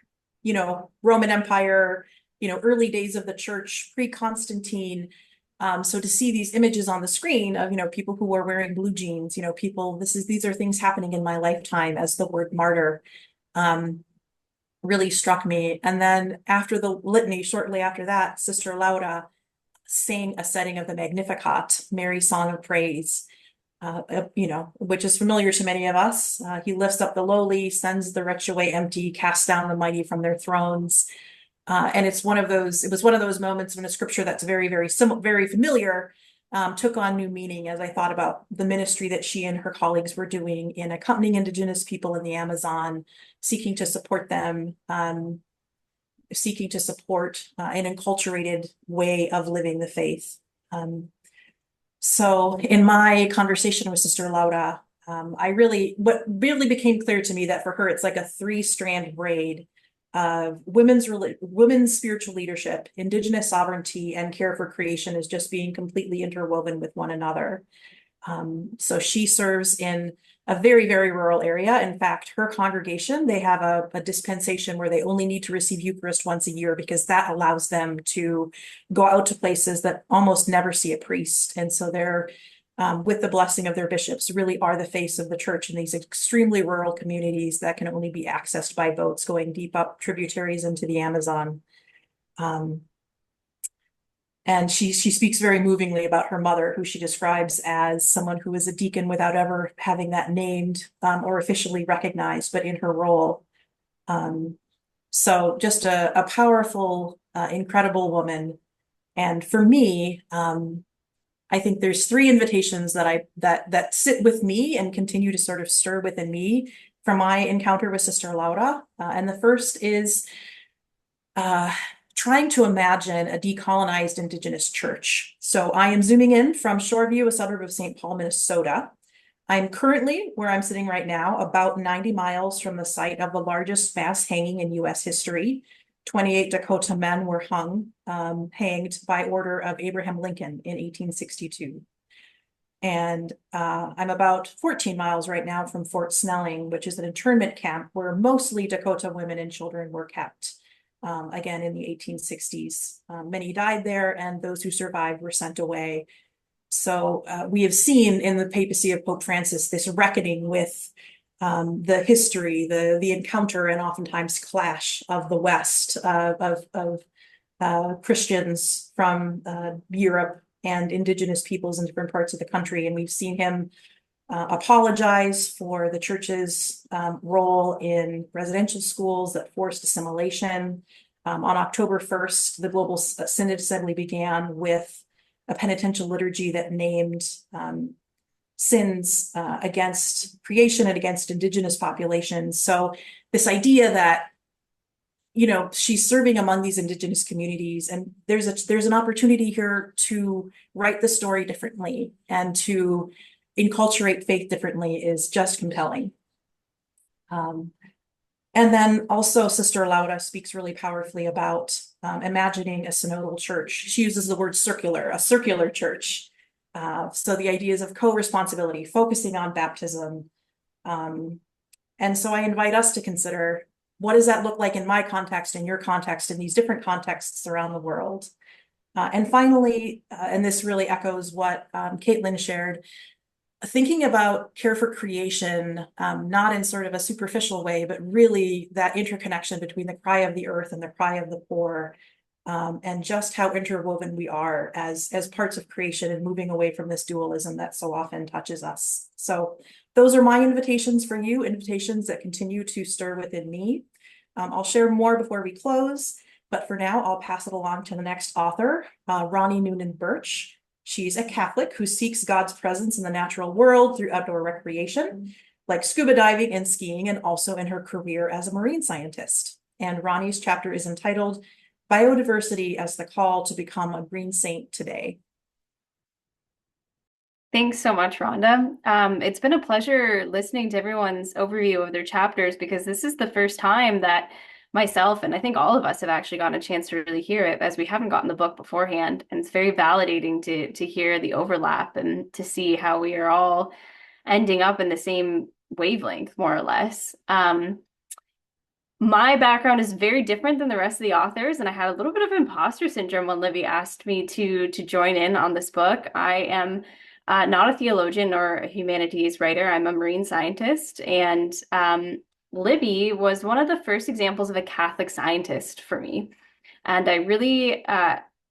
Roman Empire, early days of the church, pre-Constantine. So to see these images on the screen of, people who are wearing blue jeans, these are things happening in my lifetime as the word martyr, really struck me. And then after the litany, shortly after that, Sister Laura sang a setting of the Magnificat, Mary's Song of Praise, which is familiar to many of us. He lifts up the lowly, sends the rich away empty, casts down the mighty from their thrones. And it was one of those moments when a scripture that's very, very very familiar took on new meaning as I thought about the ministry that she and her colleagues were doing in accompanying Indigenous people in the Amazon, seeking to support them, seeking to support an enculturated way of living the faith. So in my conversation with Sister Laura, what really became clear to me that for her, it's like a 3-strand braid of women's spiritual leadership, Indigenous sovereignty, and care for creation is just being completely interwoven with one another. So she serves in a very, very rural area. In fact, her congregation, they have a dispensation where they only need to receive Eucharist once a year because that allows them to go out to places that almost never see a priest. And so they're, with the blessing of their bishops, really are the face of the church in these extremely rural communities that can only be accessed by boats going deep up tributaries into the Amazon. And she speaks very movingly about her mother, who she describes as someone who is a deacon without ever having that named or officially recognized, but in her role. So just a powerful, incredible woman. And for me, I think there's 3 invitations that sit with me and continue to sort of stir within me from my encounter with Sister Laura. And the first is trying to imagine a decolonized Indigenous church. So I am zooming in from Shoreview, a suburb of St. Paul, Minnesota. I'm currently, where I'm sitting right now, about 90 miles from the site of the largest mass hanging in US history. 28 Dakota men were hanged by order of Abraham Lincoln in 1862. And I'm about 14 miles right now from Fort Snelling, which is an internment camp where mostly Dakota women and children were kept. Again, in the 1860s. Many died there, and those who survived were sent away. So we have seen in the papacy of Pope Francis this reckoning with the history, the encounter, and oftentimes clash of the West, of Christians from Europe and Indigenous peoples in different parts of the country. And we've seen him apologize for the church's role in residential schools that forced assimilation. On October 1st, the Global Synod Assembly began with a penitential liturgy that named sins against creation and against Indigenous populations. So this idea that, she's serving among these Indigenous communities, and there's an opportunity here to write the story differently and to enculturate faith differently is just compelling. And then also Sister Laura speaks really powerfully about imagining a synodal church. She uses the word a circular church. So the ideas of co-responsibility, focusing on baptism. And so I invite us to consider, what does that look like in my context, in your context, in these different contexts around the world? And finally, and this really echoes what Caitlin shared, thinking about care for creation, not in sort of a superficial way, but really that interconnection between the cry of the earth and the cry of the poor, and just how interwoven we are as parts of creation and moving away from this dualism that so often touches us. So those are my invitations for you, invitations that continue to stir within me. I'll share more before we close, but for now, I'll pass it along to the next author, Ronnie Noonan Birch. She's a Catholic who seeks God's presence in the natural world through outdoor recreation, like scuba diving and skiing, and also in her career as a marine scientist. And Ronnie's chapter is entitled Biodiversity as the Call to Become a Green Saint Today. Thanks so much, Rhonda. It's been a pleasure listening to everyone's overview of their chapters, because this is the first time that myself, and I think all of us, have actually gotten a chance to really hear it, as we haven't gotten the book beforehand. And it's very validating to hear the overlap and to see how we are all ending up in the same wavelength, more or less. my background is very different than the rest of the authors, and I had a little bit of imposter syndrome when Livy asked me to join in on this book. I am not a theologian or a humanities writer. I'm a marine scientist, and Libby was one of the first examples of a Catholic scientist for me. And I really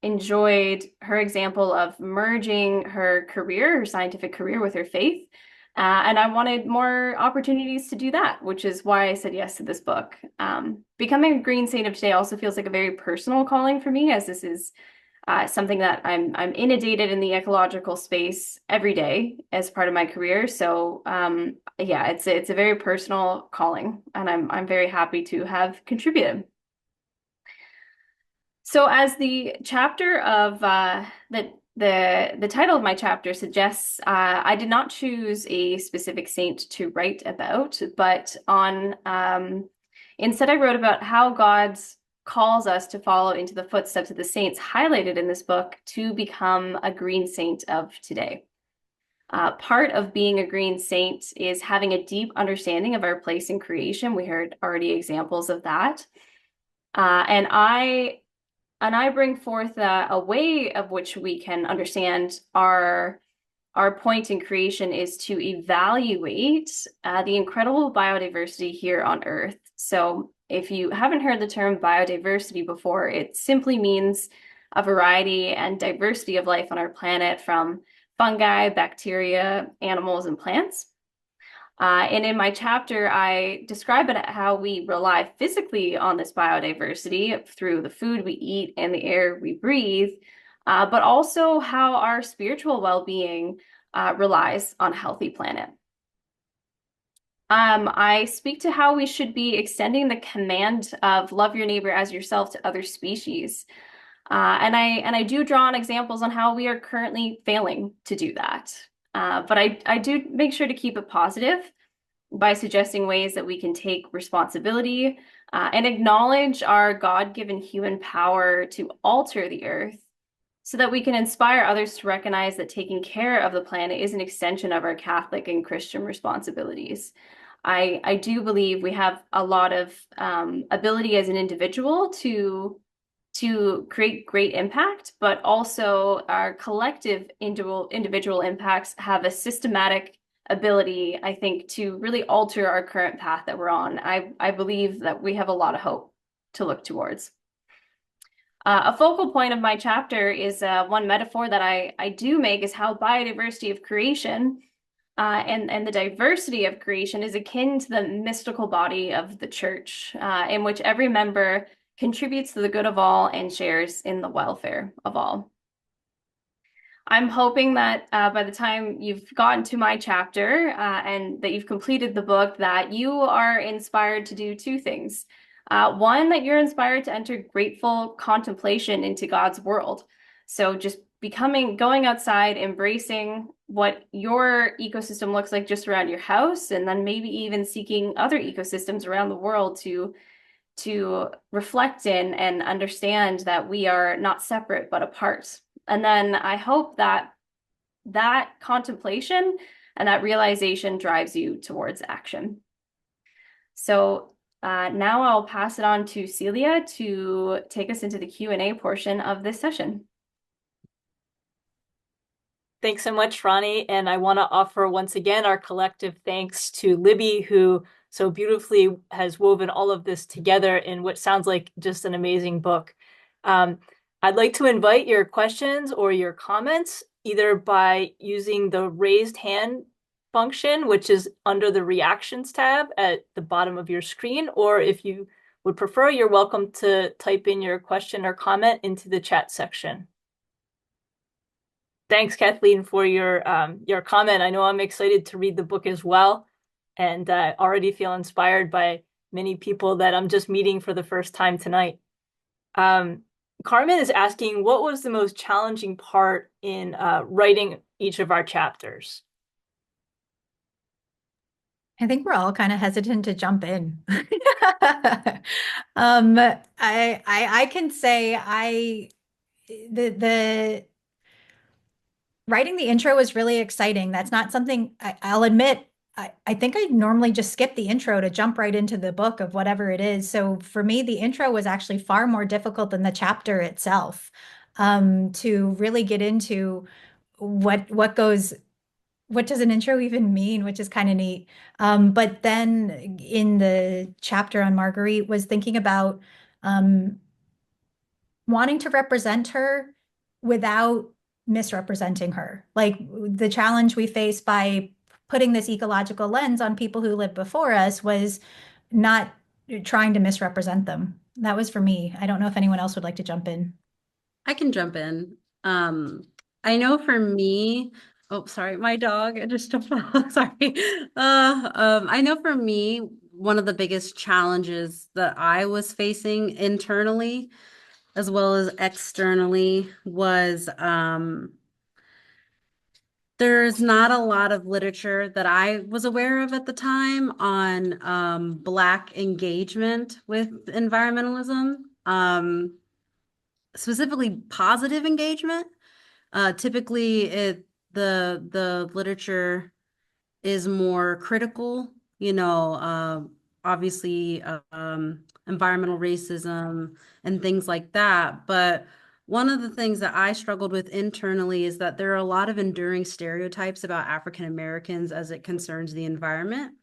enjoyed her example of merging her career, her scientific career, with her faith. And I wanted more opportunities to do that, which is why I said yes to this book. Becoming a Green Saint of today also feels like a very personal calling for me, as this is something that I'm inundated in the ecological space every day as part of my career. So yeah, it's a very personal calling, and I'm very happy to have contributed. So as the chapter of the title of my chapter suggests, I did not choose a specific saint to write about, but instead I wrote about how God calls us to follow into the footsteps of the saints highlighted in this book to become a green saint of today. Part of being a green saint is having a deep understanding of our place in creation. We heard already examples of that. And I bring forth a way of which we can understand our point in creation is to evaluate the incredible biodiversity here on Earth. So if you haven't heard the term biodiversity before, it simply means a variety and diversity of life on our planet, from fungi, bacteria, animals, and plants. And in my chapter, I describe it how we rely physically on this biodiversity through the food we eat and the air we breathe, but also how our spiritual well-being relies on a healthy planet. I speak to how we should be extending the command of love your neighbor as yourself to other species. And I do draw on examples on how we are currently failing to do that. But I do make sure to keep it positive by suggesting ways that we can take responsibility and acknowledge our God-given human power to alter the earth, so that we can inspire others to recognize that taking care of the planet is an extension of our Catholic and Christian responsibilities. I do believe we have a lot of ability as an individual to create great impact, but also our collective individual impacts have a systematic ability, I think, to really alter our current path that we're on. I believe that we have a lot of hope to look towards. A focal point of my chapter is one metaphor that I do make is how biodiversity of creation and the diversity of creation is akin to the mystical body of the church, in which every member contributes to the good of all and shares in the welfare of all. I'm hoping that by the time you've gotten to my chapter and that you've completed the book, that you are inspired to do two things. One, that you're inspired to enter grateful contemplation into God's world. So just going outside, embracing what your ecosystem looks like just around your house, and then maybe even seeking other ecosystems around the world to reflect in and understand that we are not separate but apart. And then I hope that contemplation and that realization drives you towards action. So now I'll pass it on to Celia to take us into the Q&A portion of this session. Thanks so much, Ronnie. And I want to offer once again our collective thanks to Libby, who so beautifully has woven all of this together in what sounds like just an amazing book. I'd like to invite your questions or your comments either by using the raised hand function, which is under the reactions tab at the bottom of your screen, or if you would prefer, you're welcome to type in your question or comment into the chat section. Thanks, Kathleen, for your comment. I know I'm excited to read the book as well, and already feel inspired by many people that I'm just meeting for the first time tonight. Carmen is asking, what was the most challenging part in writing each of our chapters? I think we're all kind of hesitant to jump in. I can say the writing the intro was really exciting. That's not something I'll admit I think I normally just skip the intro to jump right into the book of whatever it is. So for me, the intro was actually far more difficult than the chapter itself, to really get into what goes, what does an intro even mean, which is kind of neat. But then in the chapter on Marguerite was thinking about um, wanting to represent her without misrepresenting her. Like the challenge we face by putting this ecological lens on people who lived before us was not trying to misrepresent them. That was for me. I don't know if anyone else would like to jump in. I can jump in. Um, I know for me, oh, sorry, my dog, I just jumped off. Sorry. I know for me, one of the biggest challenges that I was facing internally as well as externally was there's not a lot of literature that I was aware of at the time on Black engagement with environmentalism, specifically positive engagement. Typically, the literature is more critical, obviously, environmental racism and things like that. But one of the things that I struggled with internally is that there are a lot of enduring stereotypes about African Americans as it concerns the environment.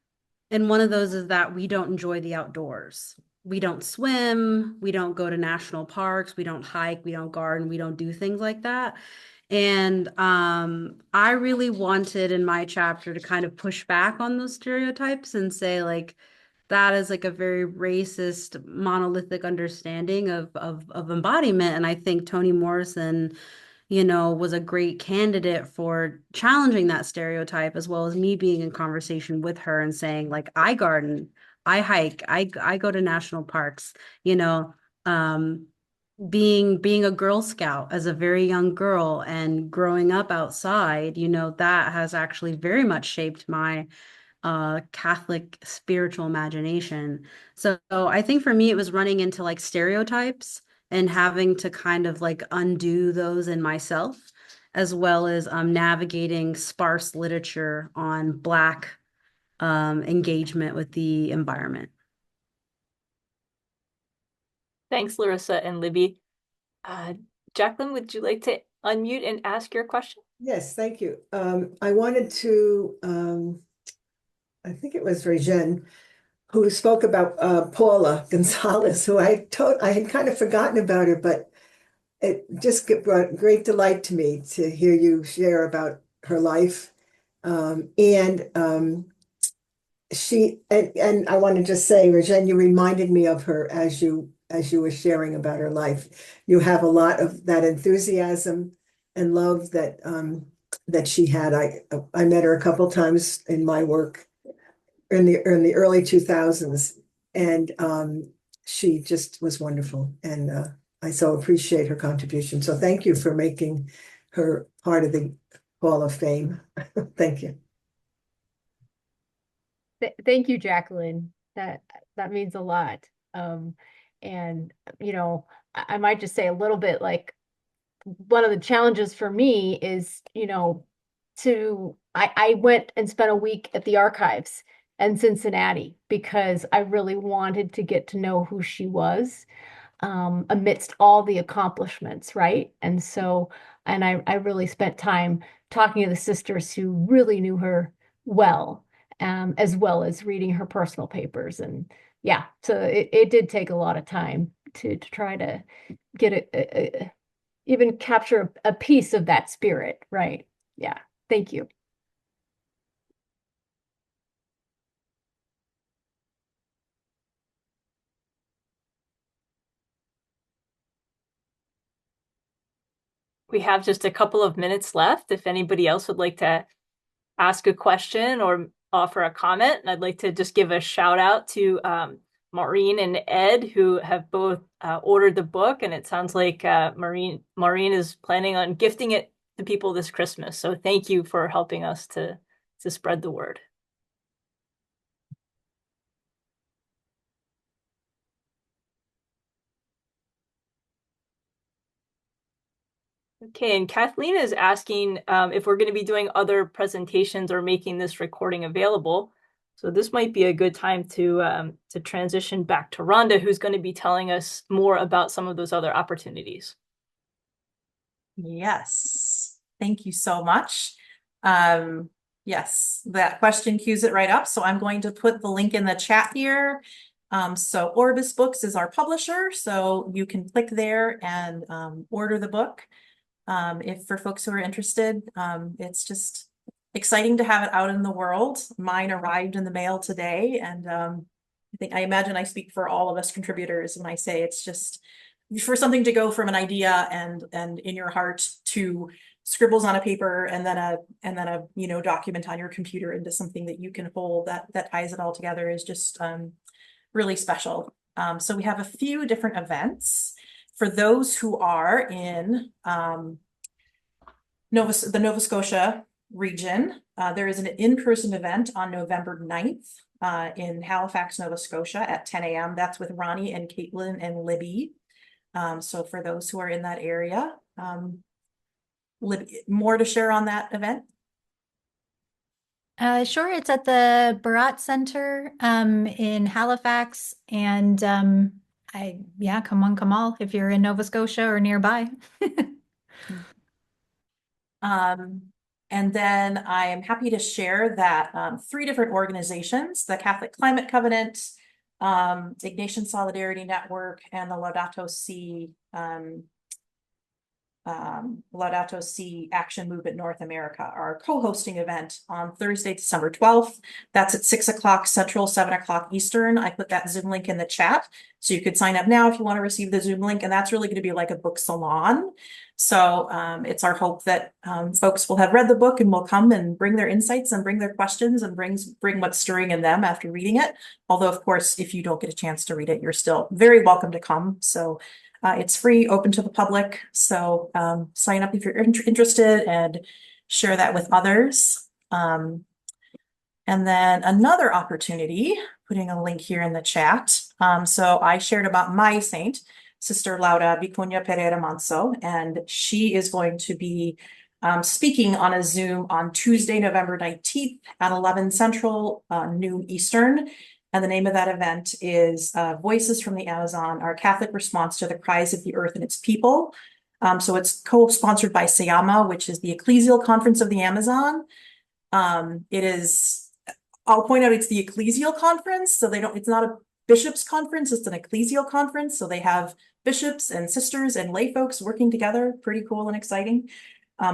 And one of those is that we don't enjoy the outdoors. We don't swim, we don't go to national parks, we don't hike, we don't garden, we don't do things like that. And I really wanted in my chapter to kind of push back on those stereotypes and say, like, that is like a very racist, monolithic understanding of embodiment. And I think Toni Morrison, was a great candidate for challenging that stereotype, as well as me being in conversation with her and saying, like, I garden, I hike, I go to national parks, you know, um, being a Girl Scout as a very young girl and growing up outside, that has actually very much shaped my Catholic spiritual imagination. So I think for me, it was running into like stereotypes and having to kind of like undo those in myself, as well as navigating sparse literature on Black engagement with the environment. Thanks, Larissa and Libby. Jacqueline, would you like to unmute and ask your question? Yes, thank you. I wanted to, I think it was Regine who spoke about Paula Gonzalez, who I had kind of forgotten about her, but it just brought great delight to me to hear you share about her life. And I want to just say, Regine, you reminded me of her as you were sharing about her life. You have a lot of that enthusiasm and love that she had. I met her a couple times in my work in the early 2000s, and she just was wonderful, and I so appreciate her contribution. So thank you for making her part of the Hall of Fame. Thank you. Thank you, Jacqueline. That means a lot. And I might just say a little bit like one of the challenges for me is, I went and spent a week at the archives in Cincinnati because I really wanted to get to know who she was, amidst all the accomplishments, right? And I really spent time talking to the sisters who really knew her as well as reading her personal papers. And yeah, so it did take a lot of time to try to get even capture a piece of that spirit, right? Yeah, thank you. We have just a couple of minutes left. If anybody else would like to ask a question or offer a comment, and I'd like to just give a shout out to Maureen and Ed, who have both ordered the book, and it sounds like Maureen is planning on gifting it to people this Christmas. So thank you for helping us to spread the word. Okay, and Kathleen is asking if we're going to be doing other presentations or making this recording available. So this might be a good time to transition back to Rhonda, who's going to be telling us more about some of those other opportunities. Yes, thank you so much. Yes, that question cues it right up. So I'm going to put the link in the chat here. So Orbis Books is our publisher, so you can click there and order the book. If for folks who are interested, it's just exciting to have it out in the world. Mine arrived in the mail today, and I imagine I speak for all of us contributors when I say it's just for something to go from an idea and in your heart to scribbles on a paper and then a document on your computer into something that you can hold that ties it all together is just really special. So we have a few different events. For those who are in the Nova Scotia region, there is an in-person event on November 9th in Halifax, Nova Scotia at 10 a.m. That's with Ronnie and Caitlin and Libby. So for those who are in that area, more to share on that event? Sure, it's at the Barat Center in Halifax, and come on, come all if you're in Nova Scotia or nearby. And then I am happy to share that 3 different organizations, the Catholic Climate Covenant, Ignatian Solidarity Network, and the Laudato Si Action Movement North America are co-hosting event on Thursday, December 12th. That's at 6 o'clock Central, 7 o'clock Eastern. I put that Zoom link in the chat, so you could sign up now if you want to receive the Zoom link, and that's really going to be like a book salon. So it's our hope that folks will have read the book and will come and bring their insights and bring their questions and bring what's stirring in them after reading it. Although, of course, if you don't get a chance to read it, you're still very welcome to come. So it's free, open to the public. So sign up if you're interested and share that with others. And then another opportunity, putting a link here in the chat. So I shared about my saint, Sister Laura Vicuña Pereira Manso, and she is going to be speaking on a Zoom on Tuesday, November 19th at 11 Central, noon Eastern. And the name of that event is Voices from the Amazon, Our Catholic Response to the Cries of the Earth and Its People. So it's co-sponsored by SEAMA, which is the Ecclesial Conference of the Amazon. I'll point out it's the Ecclesial Conference, so it's not a bishops' conference, it's an ecclesial conference. So they have bishops and sisters and lay folks working together, pretty cool and exciting.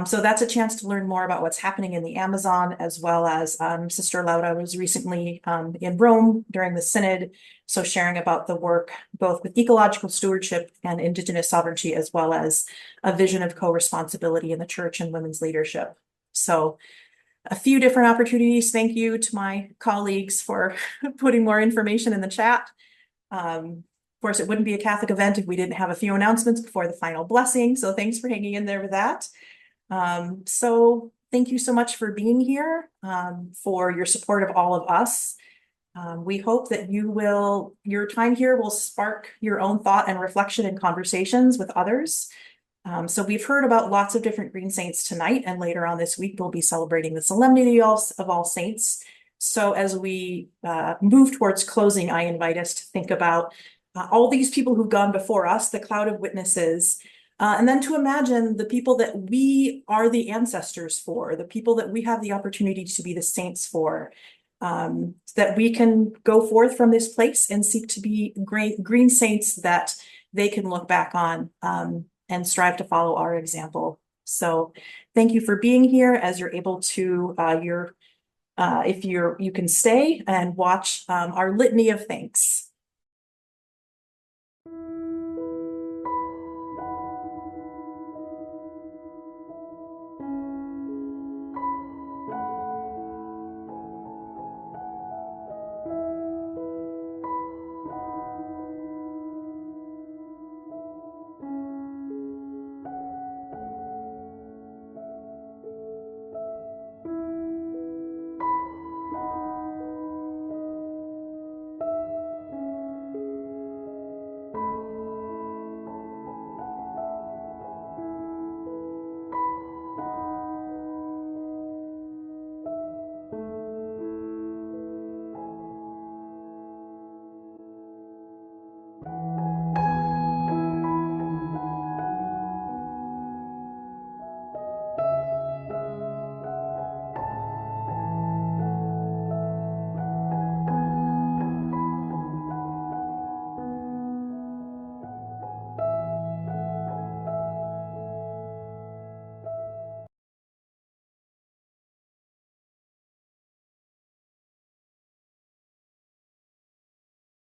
So that's a chance to learn more about what's happening in the Amazon, as well as Sister Laura was recently in Rome during the Synod, so sharing about the work both with ecological stewardship and Indigenous sovereignty, as well as a vision of co-responsibility in the church and women's leadership. So a few different opportunities. Thank you to my colleagues for putting more information in the chat. Of course, it wouldn't be a Catholic event if we didn't have a few announcements before the final blessing, so thanks for hanging in there with that. So thank you so much for being here, for your support of all of us. We hope that your time here will spark your own thought and reflection and conversations with others. So we've heard about lots of different green saints tonight, and later on this week, we'll be celebrating the Solemnity of All Saints. So as we move towards closing, I invite us to think about all these people who've gone before us, the cloud of witnesses, and then to imagine the people that we are the ancestors for, the people that we have the opportunity to be the saints for, that we can go forth from this place and seek to be green saints that they can look back on and strive to follow our example. So thank you for being here. As you're able to, you can stay and watch our litany of thanks.